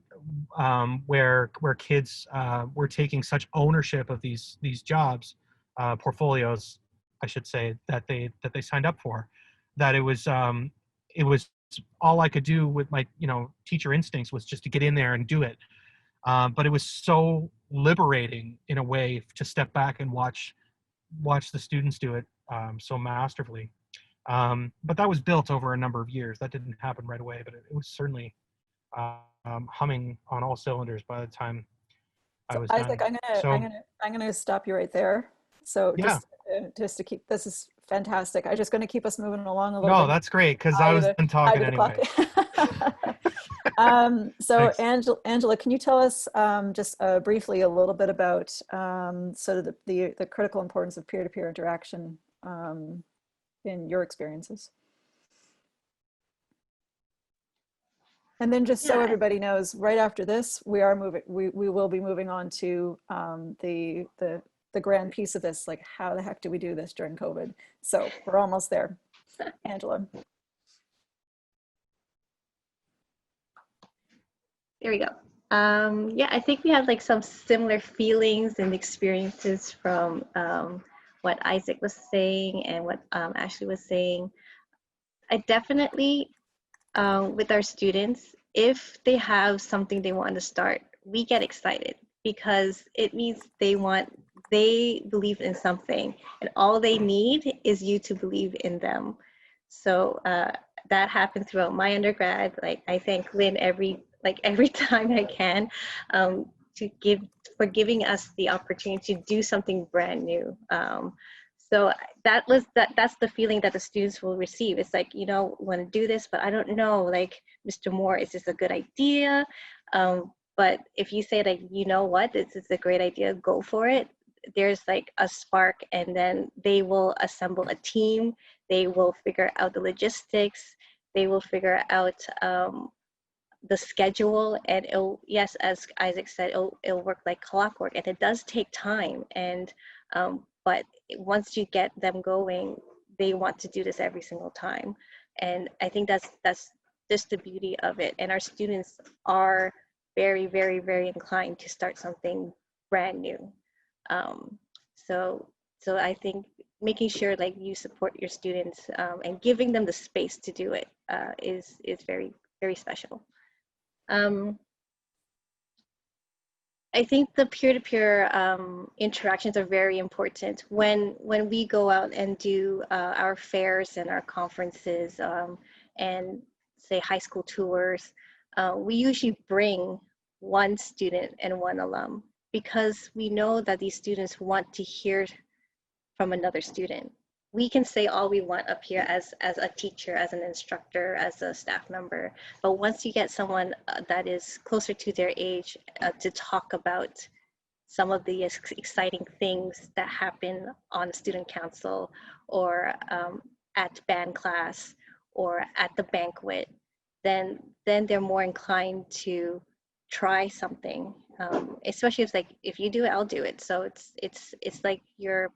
where kids were taking such ownership of these jobs, portfolios, I should say, that they signed up for, that it was all I could do with my teacher instincts was just to get in there and do it. But it was so liberating in a way to step back and watch the students do it so masterfully. But that was built over a number of years. That didn't happen right away, but it was certainly humming on all cylinders by the time I was Isaac, done. I'm gonna stop you right there. So yeah. just to keep, this is fantastic. I'm just going to keep us moving along a little bit. No, that's great, because I was done talking anyway. So Angela, can you tell us just briefly a little bit about sort of the critical importance of peer-to-peer interaction in your experiences? And then just so Yeah. everybody knows, right after this, we are moving, we will be moving on to the grand piece of this, like how the heck do we do this during COVID? So we're almost there. Angela. There we go. Yeah, I think we have like some similar feelings and experiences from what Isaac was saying and what Ashley was saying. I definitely, with our students, if they have something they want to start, we get excited because it means they believe in something, and all they need is you to believe in them. So that happened throughout my undergrad. Like I thank Lynn every time I can, to for giving us the opportunity to do something brand new. So that's the feeling that the students will receive. It's like, you know, want to do this, but I don't know, like, Mr. Moore, is this a good idea? But if you say like, you know what, this is a great idea, go for it. There's like a spark, and then they will assemble a team. They will figure out the logistics. They will figure out the schedule, and it'll, yes, as Isaac said, it'll work like clockwork, and it does take time. And but once you get them going, they want to do this every single time. And I think that's just the beauty of it. And our students are very, very, very inclined to start something brand new. So I think making sure like you support your students and giving them the space to do it is very, very special. I think the peer-to-peer interactions are very important. When we go out and do our fairs and our conferences and say high school tours, we usually bring one student and one alum, because we know that these students want to hear from another student. We can say all we want up here as a teacher, as an instructor, as a staff member, but once you get someone that is closer to their age to talk about some of the exciting things that happen on student council or at band class or at the banquet, then they're more inclined to try something. Especially if like, if you do it, I'll do it. So it's like your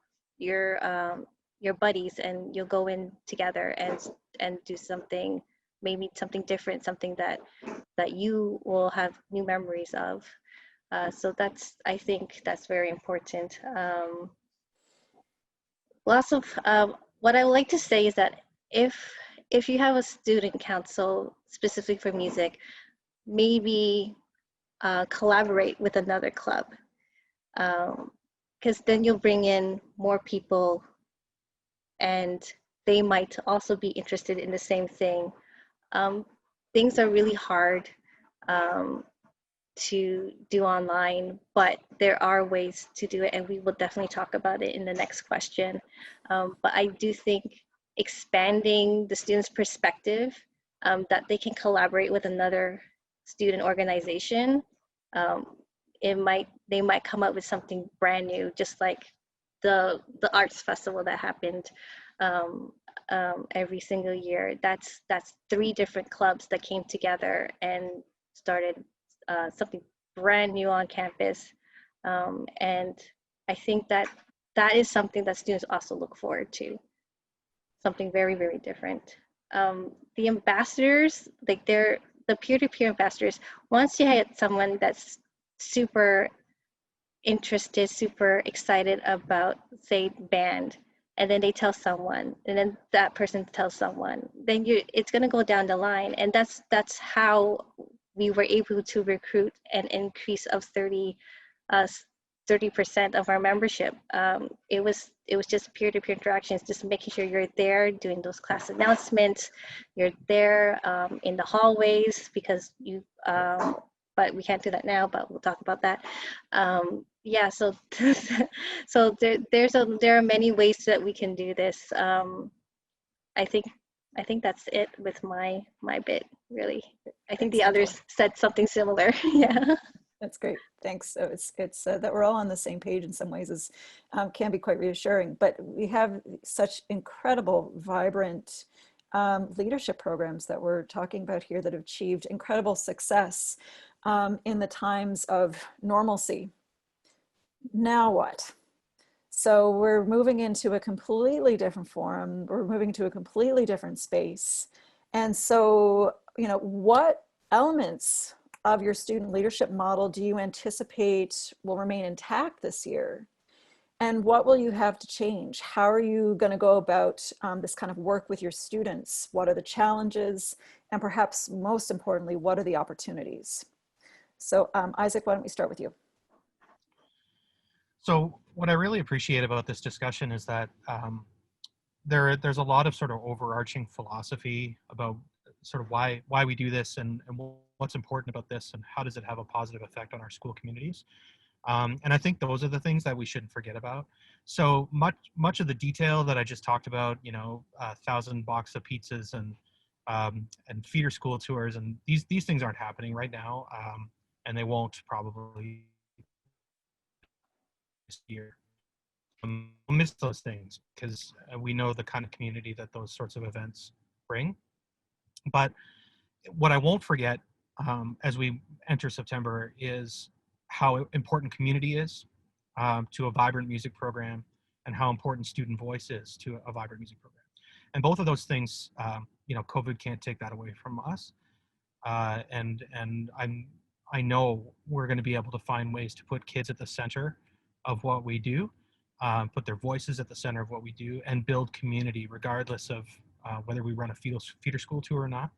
buddies, and you'll go in together and do something, maybe something different, something that you will have new memories of. So I think that's very important. Lots of what I would like to say is that if you have a student council specific for music, maybe collaborate with another club, because then you'll bring in more people, and they might also be interested in the same thing. Things are really hard to do online, but there are ways to do it, and we will definitely talk about it in the next question. But I do think expanding the students' perspective, that they can collaborate with another student organization, they might come up with something brand new, just like the arts festival that happened every single year. That's 3 different clubs that came together and started something brand new on campus. And I think that is something that students also look forward to, something very, very different. The ambassadors, like the peer-to-peer ambassadors, once you had someone that's super interested, super excited about, say, band, and then they tell someone, and then that person tells someone, then it's going to go down the line. And that's how we were able to recruit an increase of 30% of our membership. It was just peer-to-peer interactions, just making sure you're there doing those class announcements, you're there in the hallways, because you but we can't do that now, but we'll talk about that. Yeah, so so there are many ways that we can do this. I think that's it with my bit, really. I think the others said something similar. Yeah. That's great. Thanks. So it's that we're all on the same page in some ways is can be quite reassuring. But we have such incredible, vibrant leadership programs that we're talking about here that have achieved incredible success in the times of normalcy. Now what? So we're moving into a completely different forum. We're moving to a completely different space. And so, what elements of your student leadership model do you anticipate will remain intact this year? And what will you have to change? How are you going to go about this kind of work with your students? What are the challenges? And perhaps most importantly, what are the opportunities? So Isaac, why don't we start with you? So what I really appreciate about this discussion is that there's a lot of sort of overarching philosophy about sort of why we do this and what's important about this and how does it have a positive effect on our school communities. And I think those are the things that we shouldn't forget about. So much of the detail that I just talked about, 1,000 box of pizzas and feeder school tours, and these things aren't happening right now, and they won't probably this year. We'll miss those things because we know the kind of community that those sorts of events bring. But what I won't forget as we enter September is how important community is to a vibrant music program and how important student voice is to a vibrant music program. And both of those things, COVID can't take that away from us. And I know we're going to be able to find ways to put kids at the center of what we do, put their voices at the center of what we do, and build community regardless of whether we run a feeder school tour or not.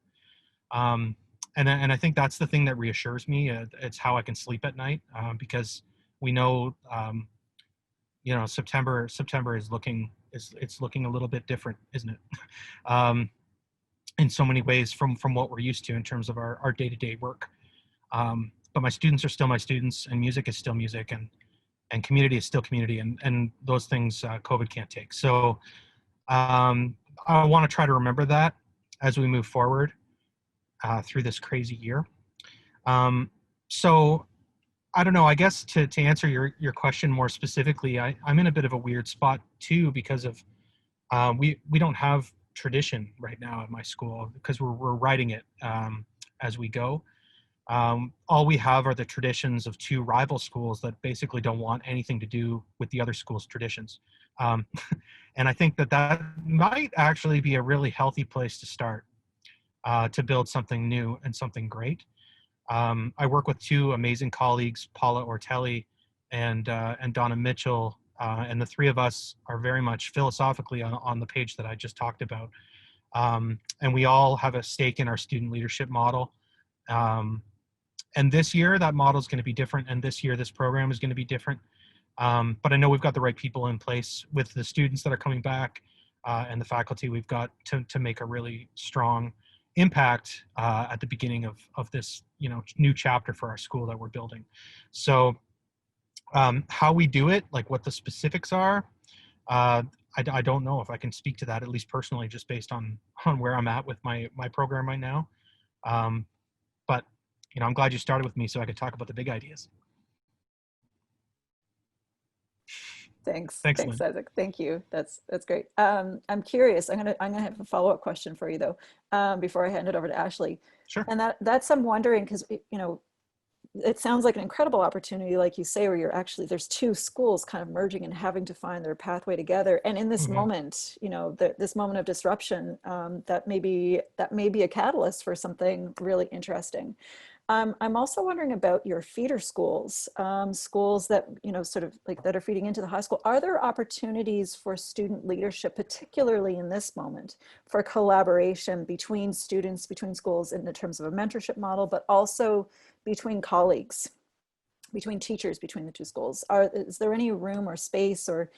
And I think that's the thing that reassures me. It's how I can sleep at night because we know, September is looking a little bit different, isn't it? In so many ways from what we're used to in terms of our day-to-day work. But my students are still my students, and music is still music, and community is still community, and those things COVID can't take. So I want to try to remember that as we move forward through this crazy year. So I don't know, I guess to answer your question more specifically, I'm in a bit of a weird spot too, because of we don't have tradition right now at my school because we're writing it as we go. All we have are the traditions of two rival schools that basically don't want anything to do with the other school's traditions. And I think that might actually be a really healthy place to start to build something new and something great. I work with two amazing colleagues, Paula Ortelli and Donna Mitchell, and the three of us are very much philosophically on the page that I just talked about. And we all have a stake in our student leadership model. And this year, that model is going to be different, and this year, this program is going to be different. But I know we've got the right people in place with the students that are coming back and the faculty we've got to make a really strong impact at the beginning of this new chapter for our school that we're building. So how we do it, like what the specifics are, I don't know if I can speak to that, at least personally, just based on where I'm at with my program right now. But I'm glad you started with me so I could talk about the big ideas. Thanks, Lynn. Isaac. Thank you. That's great. I'm curious. I'm gonna have a follow-up question for you though, before I hand it over to Ashley. Sure. And that's I'm wondering because it sounds like an incredible opportunity, like you say, where there's two schools kind of merging and having to find their pathway together. And in this moment, this moment of disruption, that may be a catalyst for something really interesting. I'm also wondering about your feeder schools, schools that, sort of like that are feeding into the high school. Are there opportunities for student leadership, particularly in this moment, for collaboration between students, between schools in terms of a mentorship model, but also between colleagues, between teachers, between the two schools? Is there any room or space or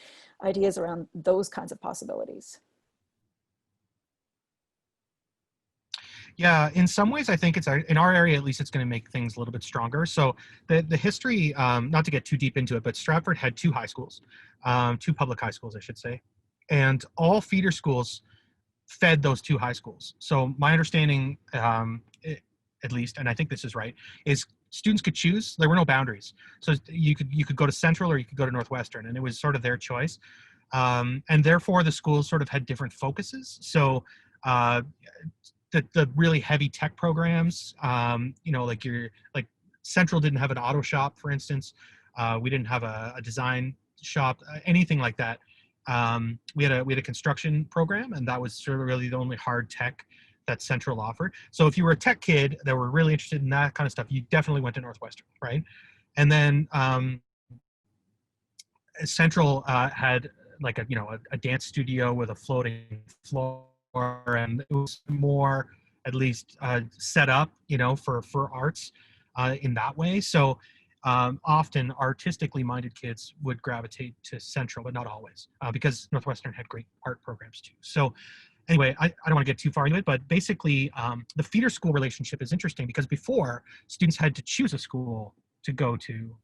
ideas around those kinds of possibilities? Yeah, in some ways, I think it's in our area, at least, it's going to make things a little bit stronger. So the history, not to get too deep into it, but Stratford had two high schools, two public high schools, I should say, and all feeder schools fed those two high schools. So my understanding, at least, and I think this is right, is students could choose. There were no boundaries. So you could go to Central or you could go to Northwestern, and it was sort of their choice. And therefore, the schools sort of had different focuses. So the really heavy tech programs, like Central didn't have an auto shop, for instance. We didn't have a design shop, anything like that. We had a construction program, and that was sort of really the only hard tech that Central offered. So if you were a tech kid that were really interested in that kind of stuff, you definitely went to Northwestern, right? And then Central had like a dance studio with a floating floor, and it was more at least set up, for arts in that way. So often artistically minded kids would gravitate to Central, but not always, because Northwestern had great art programs too. So anyway, I don't want to get too far into it, but basically the feeder school relationship is interesting because before, students had to choose a school to go to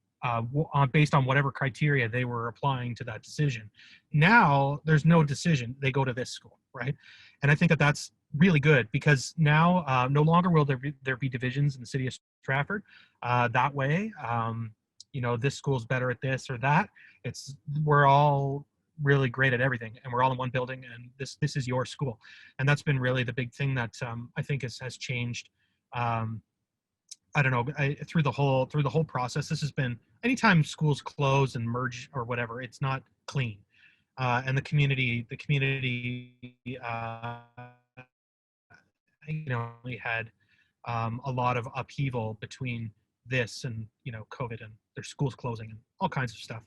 based on whatever criteria they were applying to that decision. Now there's no decision, they go to this school, right? And I think that that's really good, because now no longer will there be divisions in the city of Stratford that way. This school's better at this or that. We're all really great at everything, and we're all in one building, and this is your school. And that's been really the big thing that I think has changed. I don't know, through the whole process. This has been, anytime schools close and merge or whatever, it's not clean. And the community we had a lot of upheaval between this and COVID and their schools closing and all kinds of stuff.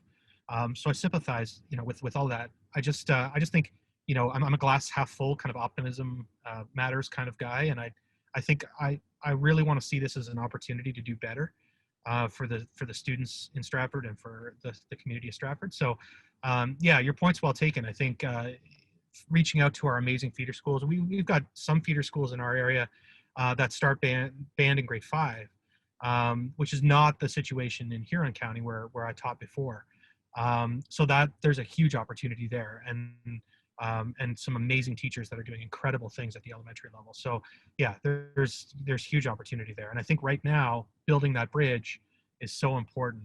So I sympathize with all that. I just think I'm a glass half full kind of optimism matters kind of guy, and I think I really want to see this as an opportunity to do better for the students in Stratford and for the community of Stratford. So yeah, your point's well taken. I think reaching out to our amazing feeder schools. We've got some feeder schools in our area that start band in grade 5, which is not the situation in Huron County where I taught before. So that there's a huge opportunity there, and some amazing teachers that are doing incredible things at the elementary level. So yeah, there's huge opportunity there. And I think right now building that bridge is so important.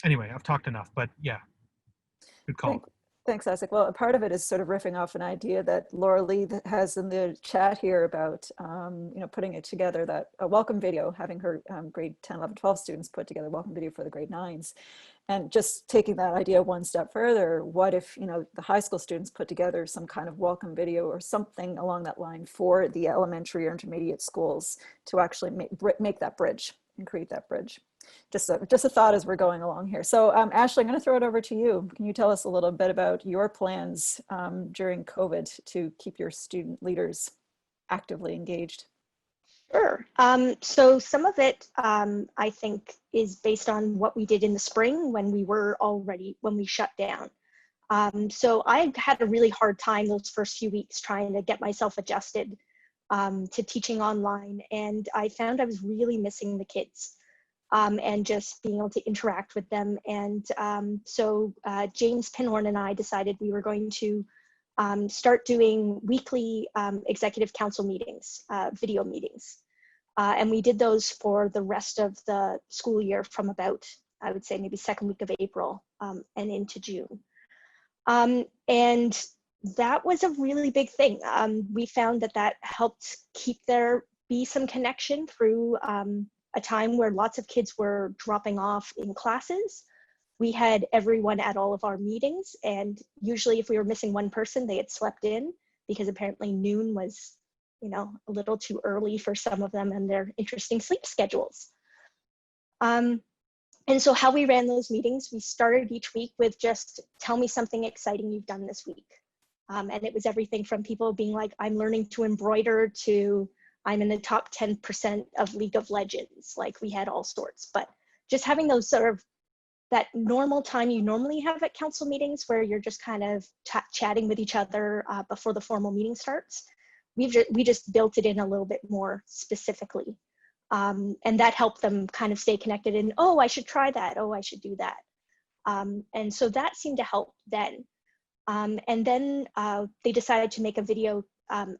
Anyway, I've talked enough, but yeah, good call. Thanks, Isaac. Well, a part of it is sort of riffing off an idea that Laura Lee has in the chat here about, putting it together, that a welcome video, having her grade 10, 11, 12 students put together a welcome video for the grade 9s. And just taking that idea one step further, what if, the high school students put together some kind of welcome video or something along that line for the elementary or intermediate schools to actually make that bridge and create that bridge. Just a thought as we're going along here. So Ashley, I'm going to throw it over to you. Can you tell us a little bit about your plans during COVID to keep your student leaders actively engaged? Sure. So some of it, I think, is based on what we did in the spring when we shut down. So I had a really hard time those first few weeks trying to get myself adjusted to teaching online. And I found I was really missing the kids. And just being able to interact with them. And so James Pinhorn and I decided we were going to start doing weekly executive council meetings, video meetings. And we did those for the rest of the school year from about, I would say, maybe second week of April and into June. And that was a really big thing. We found that helped keep there be some connection through a time where lots of kids were dropping off in classes. We had everyone at all of our meetings, and usually if we were missing one person, they had slept in, because apparently noon was, a little too early for some of them and their interesting sleep schedules. And so how we ran those meetings, we started each week with just, tell me something exciting you've done this week. And it was everything from people being like, I'm learning to embroider, to I'm in the top 10% of League of Legends. Like, we had all sorts, but just having those sort of, that normal time you normally have at council meetings where you're just kind of chatting with each other before the formal meeting starts. We just built it in a little bit more specifically. And that helped them kind of stay connected and, oh, I should try that. Oh, I should do that. And so that seemed to help then. And then they decided to make a video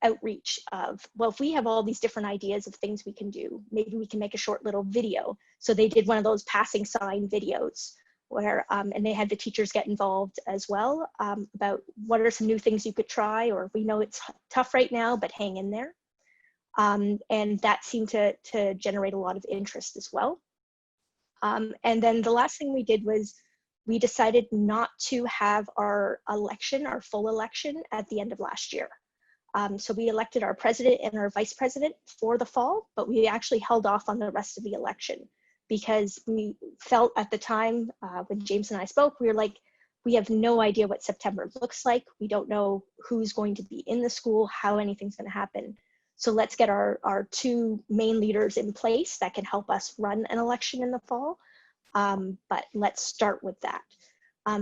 outreach of, well, if we have all these different ideas of things we can do, maybe we can make a short little video. So they did one of those passing sign videos where, and they had the teachers get involved as well, about what are some new things you could try, or we know it's tough right now, but hang in there. And that seemed to generate a lot of interest as well. And then the last thing we did was we decided not to have our election, our full election, at the end of last year. So we elected our president and our vice president for the fall, but we actually held off on the rest of the election because we felt at the time when James and I spoke, we were like, we have no idea what September looks like. We don't know who's going to be in the school, how anything's going to happen. So let's get our two main leaders in place that can help us run an election in the fall. But let's start with that.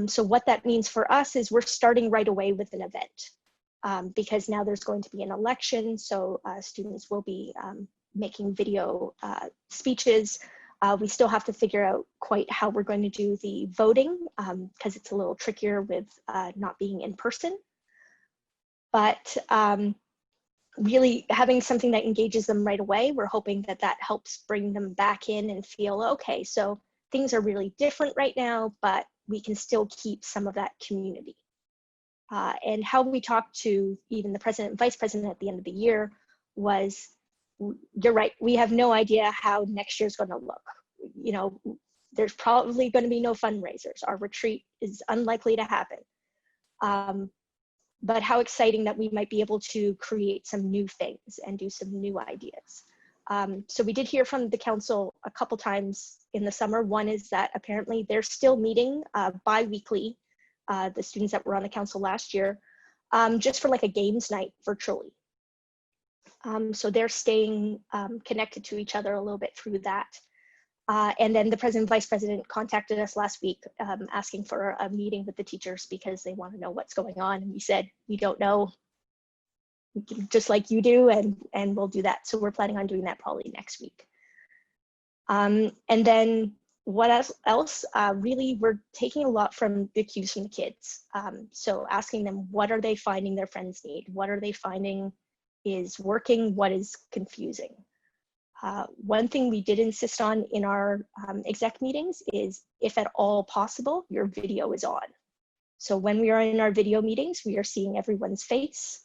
So what that means for us is we're starting right away with an event because now there's going to be an election. So students will be making video speeches. We still have to figure out quite how we're going to do the voting because it's a little trickier with not being in person. But really having something that engages them right away, we're hoping that that helps bring them back in and feel, okay, so things are really different right now, but we can still keep some of that community. And how we talked to even the president and vice president at the end of the year was, you're right, we have no idea how next year's going to look. You know, there's probably going to be no fundraisers. Our retreat is unlikely to happen. But how exciting that we might be able to create some new things and do some new ideas. So we did hear from the council a couple times in the summer. One is that apparently they're still meeting bi-weekly, the students that were on the council last year, just for like a games night virtually. So they're staying connected to each other a little bit through that. And then the president and vice president contacted us last week asking for a meeting with the teachers because they want to know what's going on. And we said, we don't know, just like you do, and we'll do that. So we're planning on doing that probably next week. And then what else? Really, we're taking a lot from the cues from the kids. So asking them, what are they finding their friends need? What are they finding is working? What is confusing? One thing we did insist on in our exec meetings is, if at all possible, your video is on. So when we are in our video meetings, we are seeing everyone's face.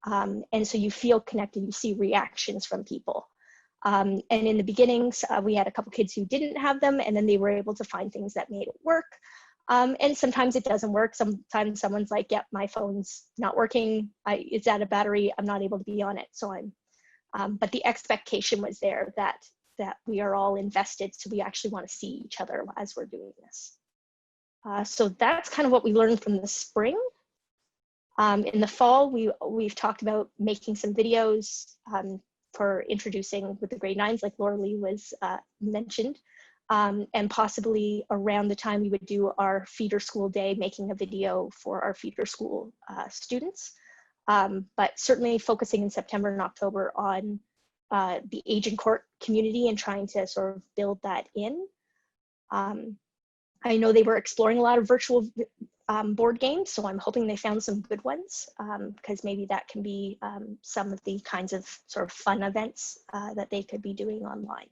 And so you feel connected, you see reactions from people. And in the beginnings, we had a couple kids who didn't have them, and then they were able to find things that made it work. And sometimes it doesn't work. Sometimes someone's like, yep, my phone's not working. It's out of battery. I'm not able to be on it. So but the expectation was there that we are all invested, so we actually want to see each other as we're doing this. So that's kind of what we learned from the spring. In the fall, we've talked about making some videos for introducing with the grade 9s, like Laura Lee was mentioned, and possibly around the time we would do our feeder school day, making a video for our feeder school students. But certainly focusing in September and October on the Agincourt community and trying to sort of build that in. I know they were exploring a lot of virtual board games, so I'm hoping they found some good ones, because maybe that can be some of the kinds of sort of fun events that they could be doing online.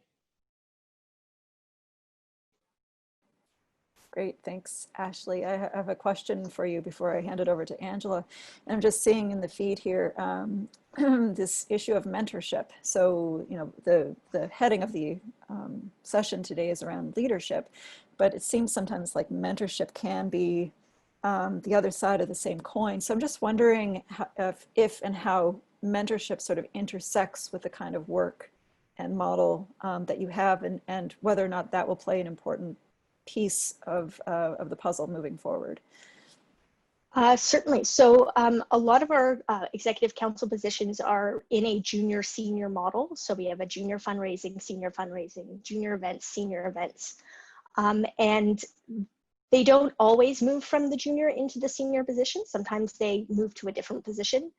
Great, thanks, Ashley. I have a question for you before I hand it over to Angela. And I'm just seeing in the feed here this issue of mentorship. So, you know, the heading of the session today is around leadership, but it seems sometimes like mentorship can be the other side of the same coin. So I'm just wondering if and how mentorship sort of intersects with the kind of work and model that you have, and whether or not that will play an important piece of the puzzle moving forward. Certainly. So a lot of our executive council positions are in a junior senior model. So we have a junior fundraising, junior events, senior events. And they don't always move from the junior into the senior position. Sometimes they move to a different position.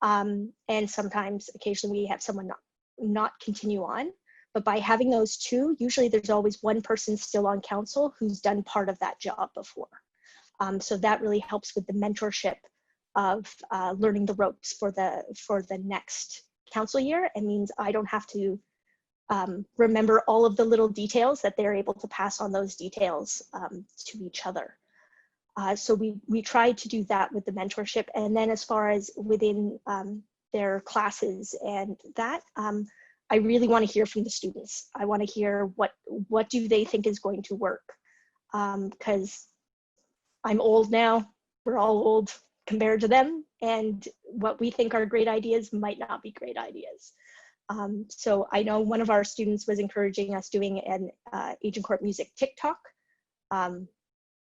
And sometimes occasionally we have someone not continue on. But by having those two, usually there's always one person still on council who's done part of that job before. So that really helps with the mentorship of learning the ropes for the next council year. It means I don't have to remember all of the little details, that they're able to pass on those details to each other. So we tried to do that with the mentorship. And then as far as within their classes and that, I really want to hear from the students. I want to hear what do they think is going to work? Because I'm old now, we're all old compared to them, and what we think are great ideas might not be great ideas. So I know one of our students was encouraging us doing an Agincourt music TikTok.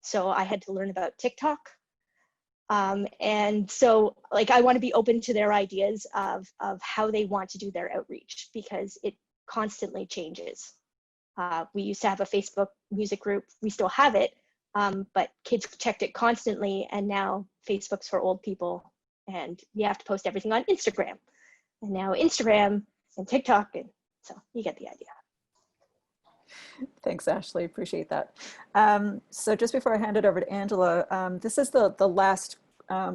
So I had to learn about TikTok. And so like, I want to be open to their ideas of how they want to do their outreach, because it constantly changes. We used to have a Facebook music group, we still have it, but kids checked it constantly, and now Facebook's for old people, and you have to post everything on Instagram. And now Instagram and TikTok, and so you get the idea. Thanks, Ashley. Appreciate that. So just before I hand it over to Angela, this is the last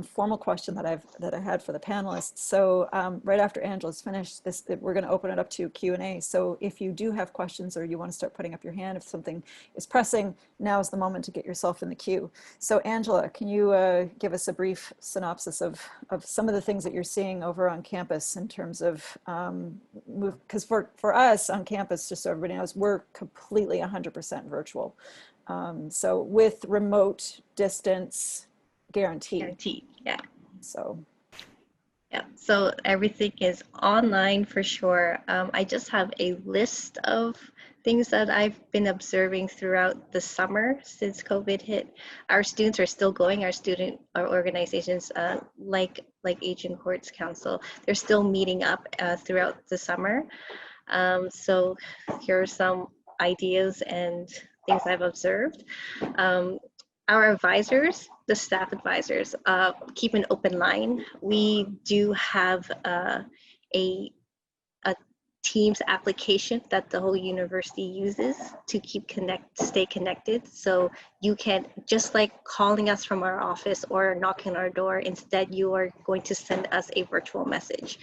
formal question that I had for the panelists. So right after Angela's finished this, we're going to open it up to Q&A. So if you do have questions or you want to start putting up your hand, if something is pressing, now is the moment to get yourself in the queue. So Angela, can you give us a brief synopsis of some of the things that you're seeing over on campus in terms of because for us on campus, just so everybody knows, we're completely 100% virtual. So with remote distance guaranteed, yeah. So yeah, so everything is online for sure. I just have a list of things that I've been observing throughout the summer since COVID hit. Our students are still going. Our organizations like Agincourt's Council, they're still meeting up throughout the summer. So here are some ideas and things I've observed. Our advisors, the staff advisors, keep an open line. We do have a Teams application that the whole university uses to stay connected. So you can, just like calling us from our office or knocking on our door, instead you are going to send us a virtual message.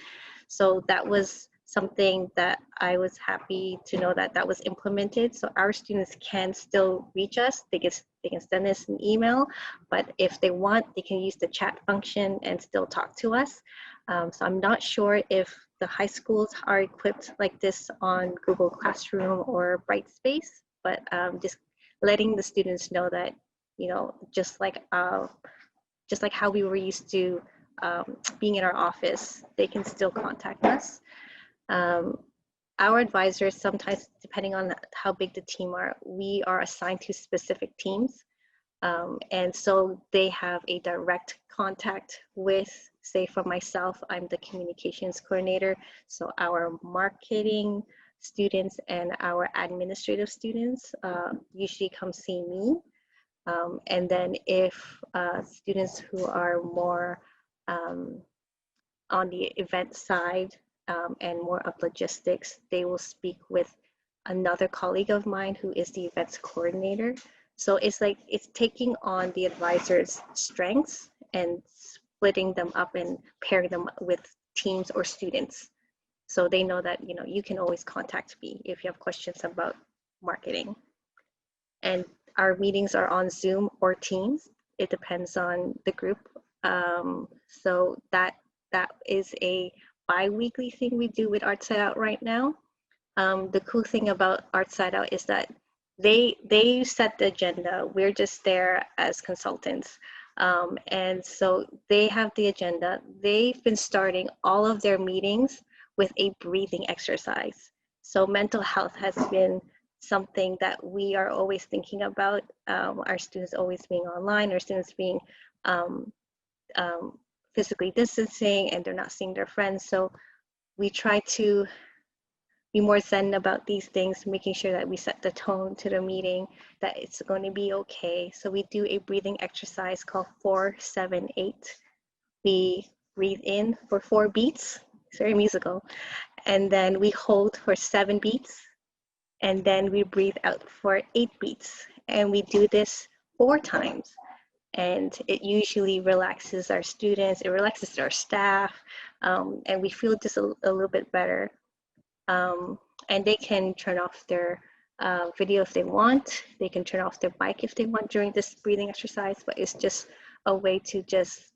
So that was something that I was happy to know that was implemented. So our students can still reach us. They can send us an email, but if they want, they can use the chat function and still talk to us. So I'm not sure if the high schools are equipped like this on Google Classroom or Brightspace, but just letting the students know that, you know, just like how we were used to being in our office, they can still contact us. Our advisors, sometimes depending on how big the team are, we are assigned to specific teams. And so they have a direct contact with, say for myself, I'm the communications coordinator. So our marketing students and our administrative students usually come see me. And then if students who are more on the event side and more of logistics, they will speak with another colleague of mine who is the events coordinator. So it's like, it's taking on the advisor's strengths and splitting them up and pairing them with teams or students. So they know that, you know, you can always contact me if you have questions about marketing. And our meetings are on Zoom or Teams. It depends on the group. So that is a bi-weekly thing we do with Art Side Out right now. The cool thing about Art Side Out is that they set the agenda. We're just there as consultants. And so they have the agenda. They've been starting all of their meetings with a breathing exercise. So mental health has been something that we are always thinking about. Our students always being online, our students being physically distancing, and they're not seeing their friends. So we try to be more zen about these things, making sure that we set the tone to the meeting, that it's going to be okay. So we do a breathing exercise called 4-7-8. We breathe in for 4 beats, it's very musical, and then we hold for 7 beats, and then we breathe out for 8 beats. And we do this 4 times. And it usually relaxes our students, it relaxes our staff, and we feel just a little bit better. And they can turn off their video if they want. They can turn off their mic if they want during this breathing exercise, but it's just a way to just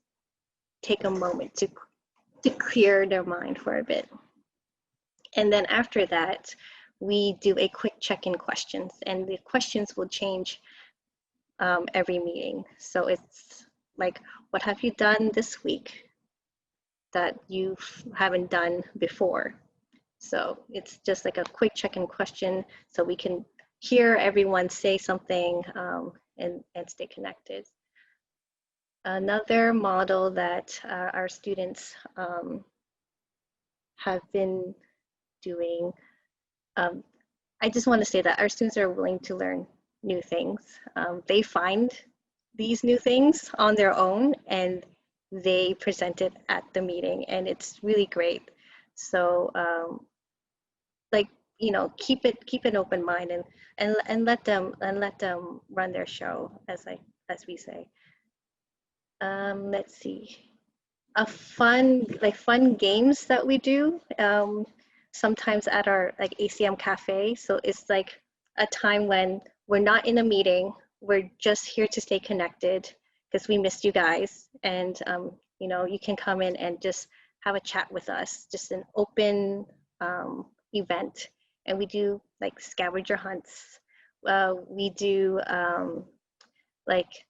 take a moment to clear their mind for a bit. And then after that, we do a quick check-in questions, and the questions will change every meeting. So it's like, what have you done this week that you haven't done before? So it's just like a quick check-in question so we can hear everyone say something and stay connected. Another model that our students have been doing, I just want to say that our students are willing to learn new things. They find these new things on their own and they present it at the meeting, and it's really great. So like, you know, keep an open mind and let them run their show, as we say. Let's see, fun games that we do sometimes at our like ACM cafe. So it's like a time when we're not in a meeting, we're just here to stay connected because we missed you guys, and you know, you can come in and just have a chat with us, just an open event. And we do like scavenger hunts. We do like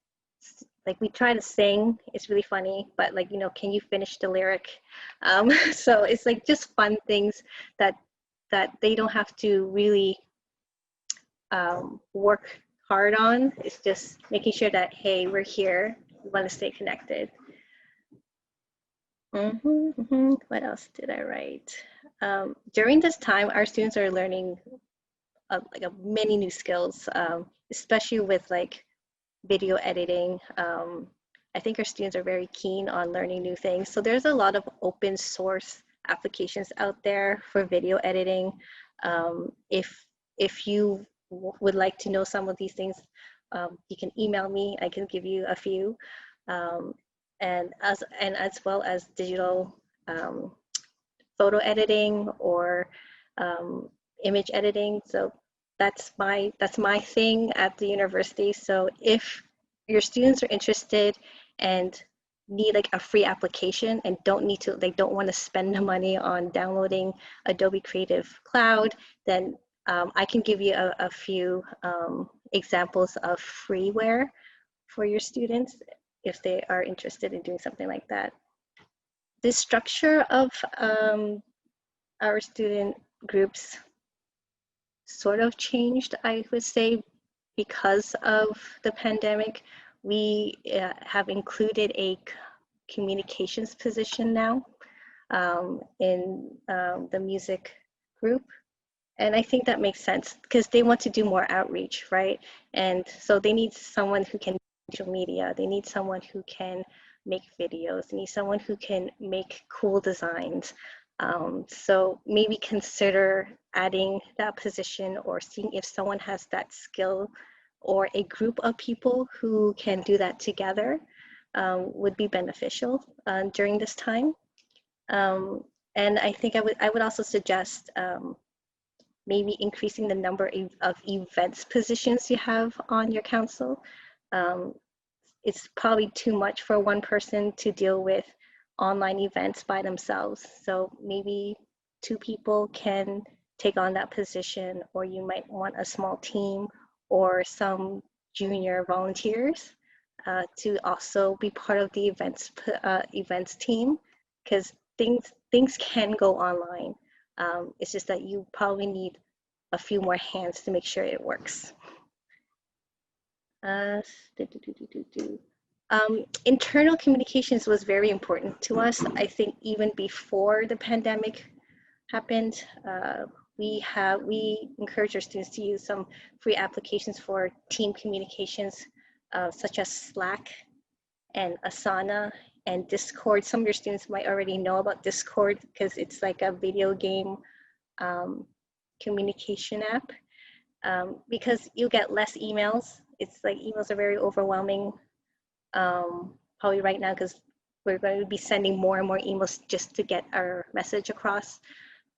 we try to sing. It's really funny, but like, you know, can you finish the lyric? So it's like just fun things that they don't have to really work hard on. It's just making sure that, hey, we're here, we want to stay connected. What else did I write? During this time, our students are learning many new skills, especially with like video editing. I think our students are very keen on learning new things. So there's a lot of open source applications out there for video editing. If you would like to know some of these things, you can email me. I can give you a few. And as well as digital photo editing or image editing. So that's my thing at the university. So if your students are interested and need like a free application and don't want to spend the money on downloading Adobe Creative Cloud, then I can give you a few examples of freeware for your students if they are interested in doing something like that. The structure of our student groups sort of changed, I would say, because of the pandemic. We have included a communications position now in the music group. And I think that makes sense because they want to do more outreach, right? And so they need someone who can do social media. They need someone who can make videos. They need someone who can make cool designs. So maybe consider adding that position or seeing if someone has that skill or a group of people who can do that together would be beneficial during this time. And I think I would also suggest maybe increasing the number of events positions you have on your council. It's probably too much for one person to deal with online events by themselves. So maybe 2 people can take on that position, or you might want a small team or some junior volunteers to also be part of the events team, because things can go online. It's just that you probably need a few more hands to make sure it works. Internal communications was very important to us. I think even before the pandemic happened, we encourage our students to use some free applications for team communications, such as Slack and Asana and Discord. Some of your students might already know about Discord because it's like a video game communication app, because you get less emails. It's like emails are very overwhelming, probably right now, because we're going to be sending more and more emails just to get our message across.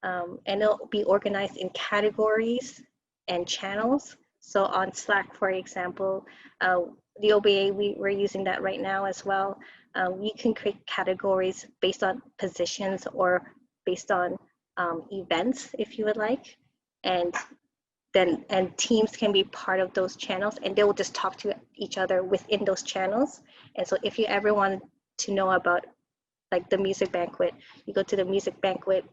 and it'll be organized in categories and channels. So on Slack, for example, the OBA, we're using that right now as well. You can create categories based on positions or based on events, if you would like. And teams can be part of those channels, and they will just talk to each other within those channels. And so if you ever want to know about like the music banquet, you go to the music banquet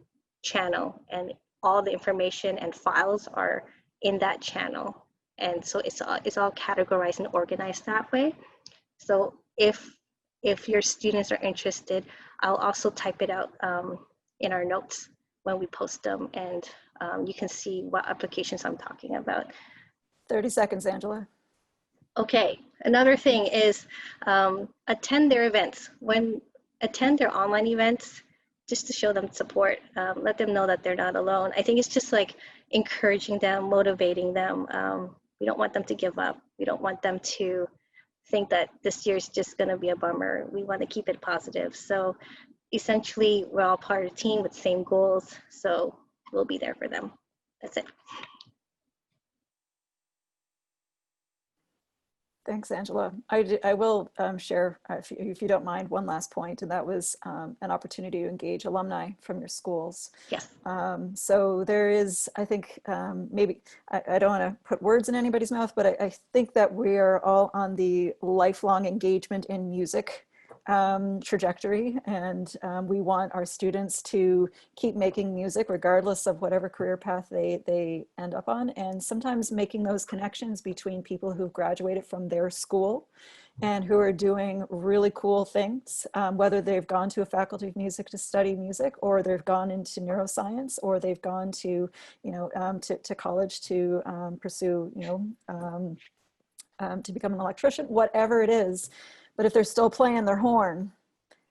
channel, and all the information and files are in that channel. And so it's all categorized and organized that way. So if your students are interested, I'll also type it out in our notes when we post them, and you can see what applications I'm talking about. 30 seconds, Angela. Okay, another thing is attend their events. Attend their online events, just to show them support. Let them know that they're not alone. I think it's just like encouraging them, motivating them. We don't want them to give up. We don't want them to think that this year is just gonna be a bummer. We want to keep it positive. So essentially, we're all part of a team with same goals. So we'll be there for them. That's it. Thanks, Angela. I will share, if you don't mind, one last point, and that was an opportunity to engage alumni from your schools. Yes. So there is, I think, maybe, I don't want to put words in anybody's mouth, but I think that we are all on the lifelong engagement in music trajectory, and we want our students to keep making music regardless of whatever career path they end up on, and sometimes making those connections between people who've graduated from their school and who are doing really cool things, whether they've gone to a faculty of music to study music, or they've gone into neuroscience, or they've gone to, to college to pursue, to become an electrician, whatever it is. But if they're still playing their horn,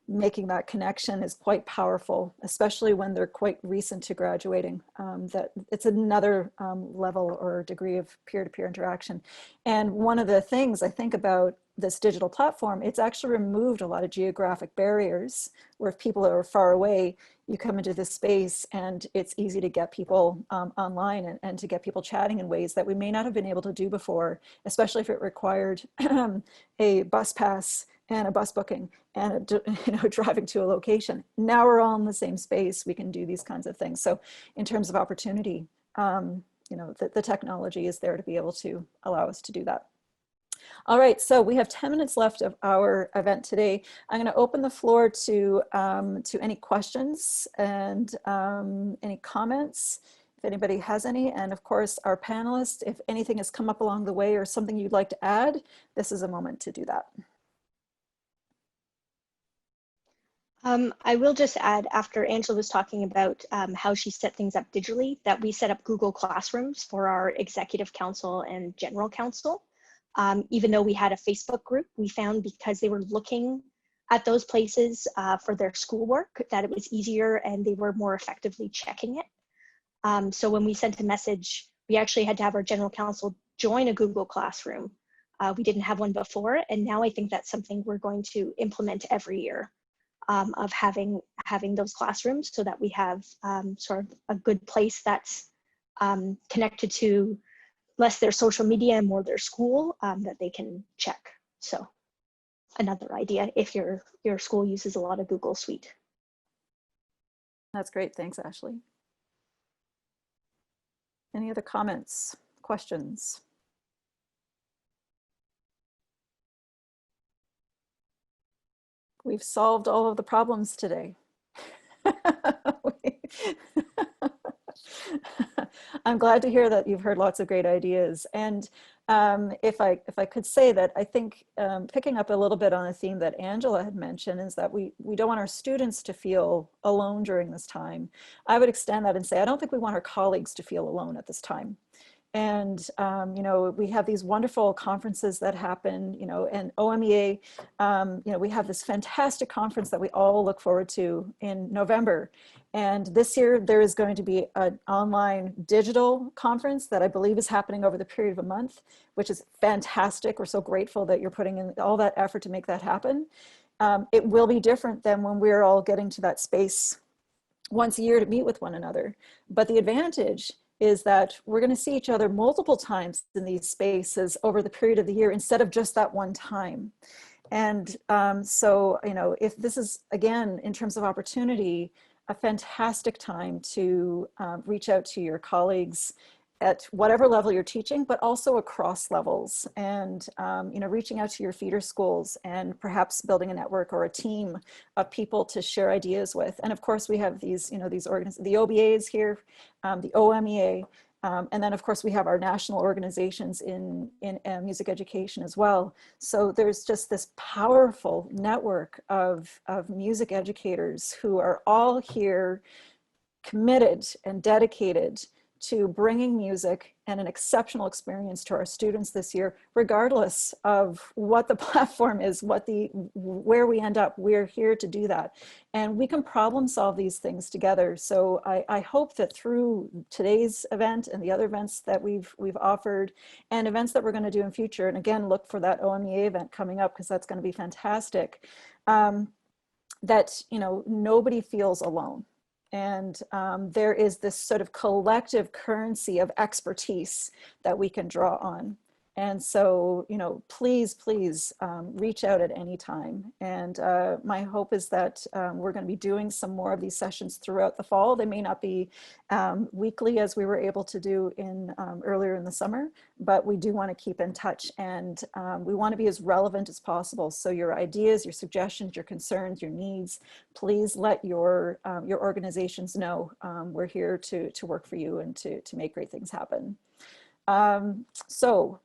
making that connection is quite powerful, especially when they're quite recent to graduating. That it's another level or degree of peer-to-peer interaction. And one of the things I think about this digital platform, it's actually removed a lot of geographic barriers, where if people are far away, you come into this space and it's easy to get people online and to get people chatting in ways that we may not have been able to do before, especially if it required a bus pass and a bus booking and driving to a location. Now we're all in the same space. We can do these kinds of things. So in terms of opportunity, the technology is there to be able to allow us to do that. All right, so we have 10 minutes left of our event today. I'm going to open the floor to any questions and any comments, if anybody has any. And of course, our panelists, if anything has come up along the way or something you'd like to add, this is a moment to do that. I will just add, after Angela was talking about how she set things up digitally, that we set up Google Classrooms for our executive council and general council. Even though we had a Facebook group, we found because they were looking at those places for their schoolwork, that it was easier and they were more effectively checking it. So when we sent a message, we actually had to have our general counsel join a Google Classroom. We didn't have one before, and now I think that's something we're going to implement every year, of having those classrooms, so that we have sort of a good place that's connected to less their social media and more their school, that they can check. So another idea if your school uses a lot of Google Suite. That's great. Thanks, Ashley. Any other comments, questions? We've solved all of the problems today. I'm glad to hear that you've heard lots of great ideas. And if I could say that, I think picking up a little bit on a theme that Angela had mentioned is that we don't want our students to feel alone during this time. I would extend that and say, I don't think we want our colleagues to feel alone at this time. And, we have these wonderful conferences that happen, and OMEA, we have this fantastic conference that we all look forward to in November. And this year there is going to be an online digital conference that I believe is happening over the period of a month, which is fantastic. We're so grateful that you're putting in all that effort to make that happen. It will be different than when we're all getting to that space once a year to meet with one another. But the advantage is that we're going to see each other multiple times in these spaces over the period of the year instead of just that one time. And so, you know, if this is, again, in terms of opportunity, a fantastic time to reach out to your colleagues at whatever level you're teaching, but also across levels, and you know, reaching out to your feeder schools and perhaps building a network or a team of people to share ideas with. And of course, we have these, you know, these the OBAs here, the OMEA, and then of course we have our national organizations in music education as well. So there's just this powerful network of music educators who are all here committed and dedicated to bringing music and an exceptional experience to our students this year, regardless of what the platform is, where we end up. We're here to do that. And we can problem solve these things together. So I hope that through today's event and the other events that we've offered and events that we're going to do in future, and again, look for that OMEA event coming up because that's going to be fantastic, that, you know, nobody feels alone. And there is this sort of collective currency of expertise that we can draw on. And so, you know, please, please reach out at any time. And my hope is that we're going to be doing some more of these sessions throughout the fall. They may not be weekly as we were able to do in earlier in the summer, but we do want to keep in touch, and we want to be as relevant as possible. So your ideas, your suggestions, your concerns, your needs, please let your organizations know. We're here to work for you and to make great things happen. So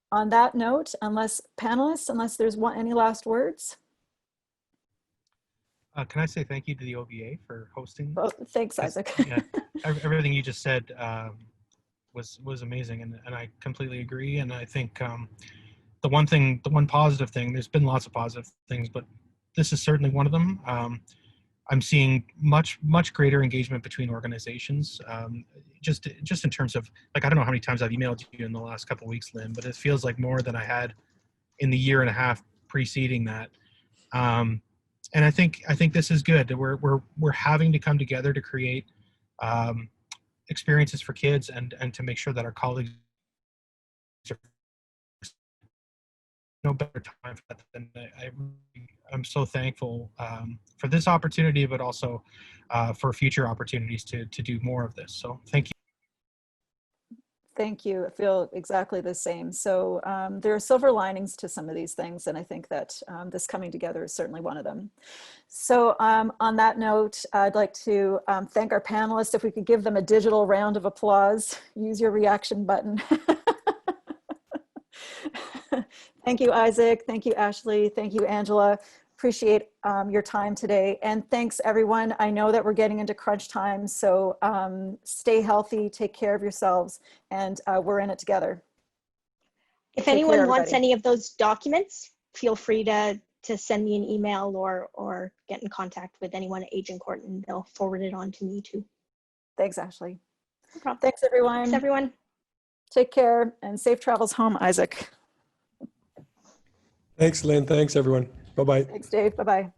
on that note, unless there's any last words. Can I say thank you to the OBA for hosting? Well, thanks, Isaac. Yeah, everything you just said was amazing, and I completely agree. And I think the one positive thing, there's been lots of positive things, but this is certainly one of them. I'm seeing much greater engagement between organizations. Just in terms of, like, I don't know how many times I've emailed you in the last couple of weeks, Lynn, but it feels like more than I had in the year and a half preceding that. And I think this is good. We're having to come together to create experiences for kids and to make sure that our colleagues are no better time for that than I'm so thankful for this opportunity, but also for future opportunities to do more of this. So thank you. Thank you. I feel exactly the same. So there are silver linings to some of these things, and I think that this coming together is certainly one of them. So on that note, I'd like to thank our panelists. If we could give them a digital round of applause, use your reaction button. Thank you, Isaac. Thank you, Ashley. Thank you, Angela. Appreciate your time today. And thanks, everyone. I know that we're getting into crunch time, so stay healthy, take care of yourselves, and we're in it together. If anyone wants any of those documents, feel free to send me an email or get in contact with anyone at Agincourt, and they'll forward it on to me too. Thanks, Ashley. No problem. Thanks, everyone. Thanks, everyone. Take care and safe travels home, Isaac. Thanks, Lynn. Thanks, everyone. Bye-bye. Thanks, Dave. Bye-bye.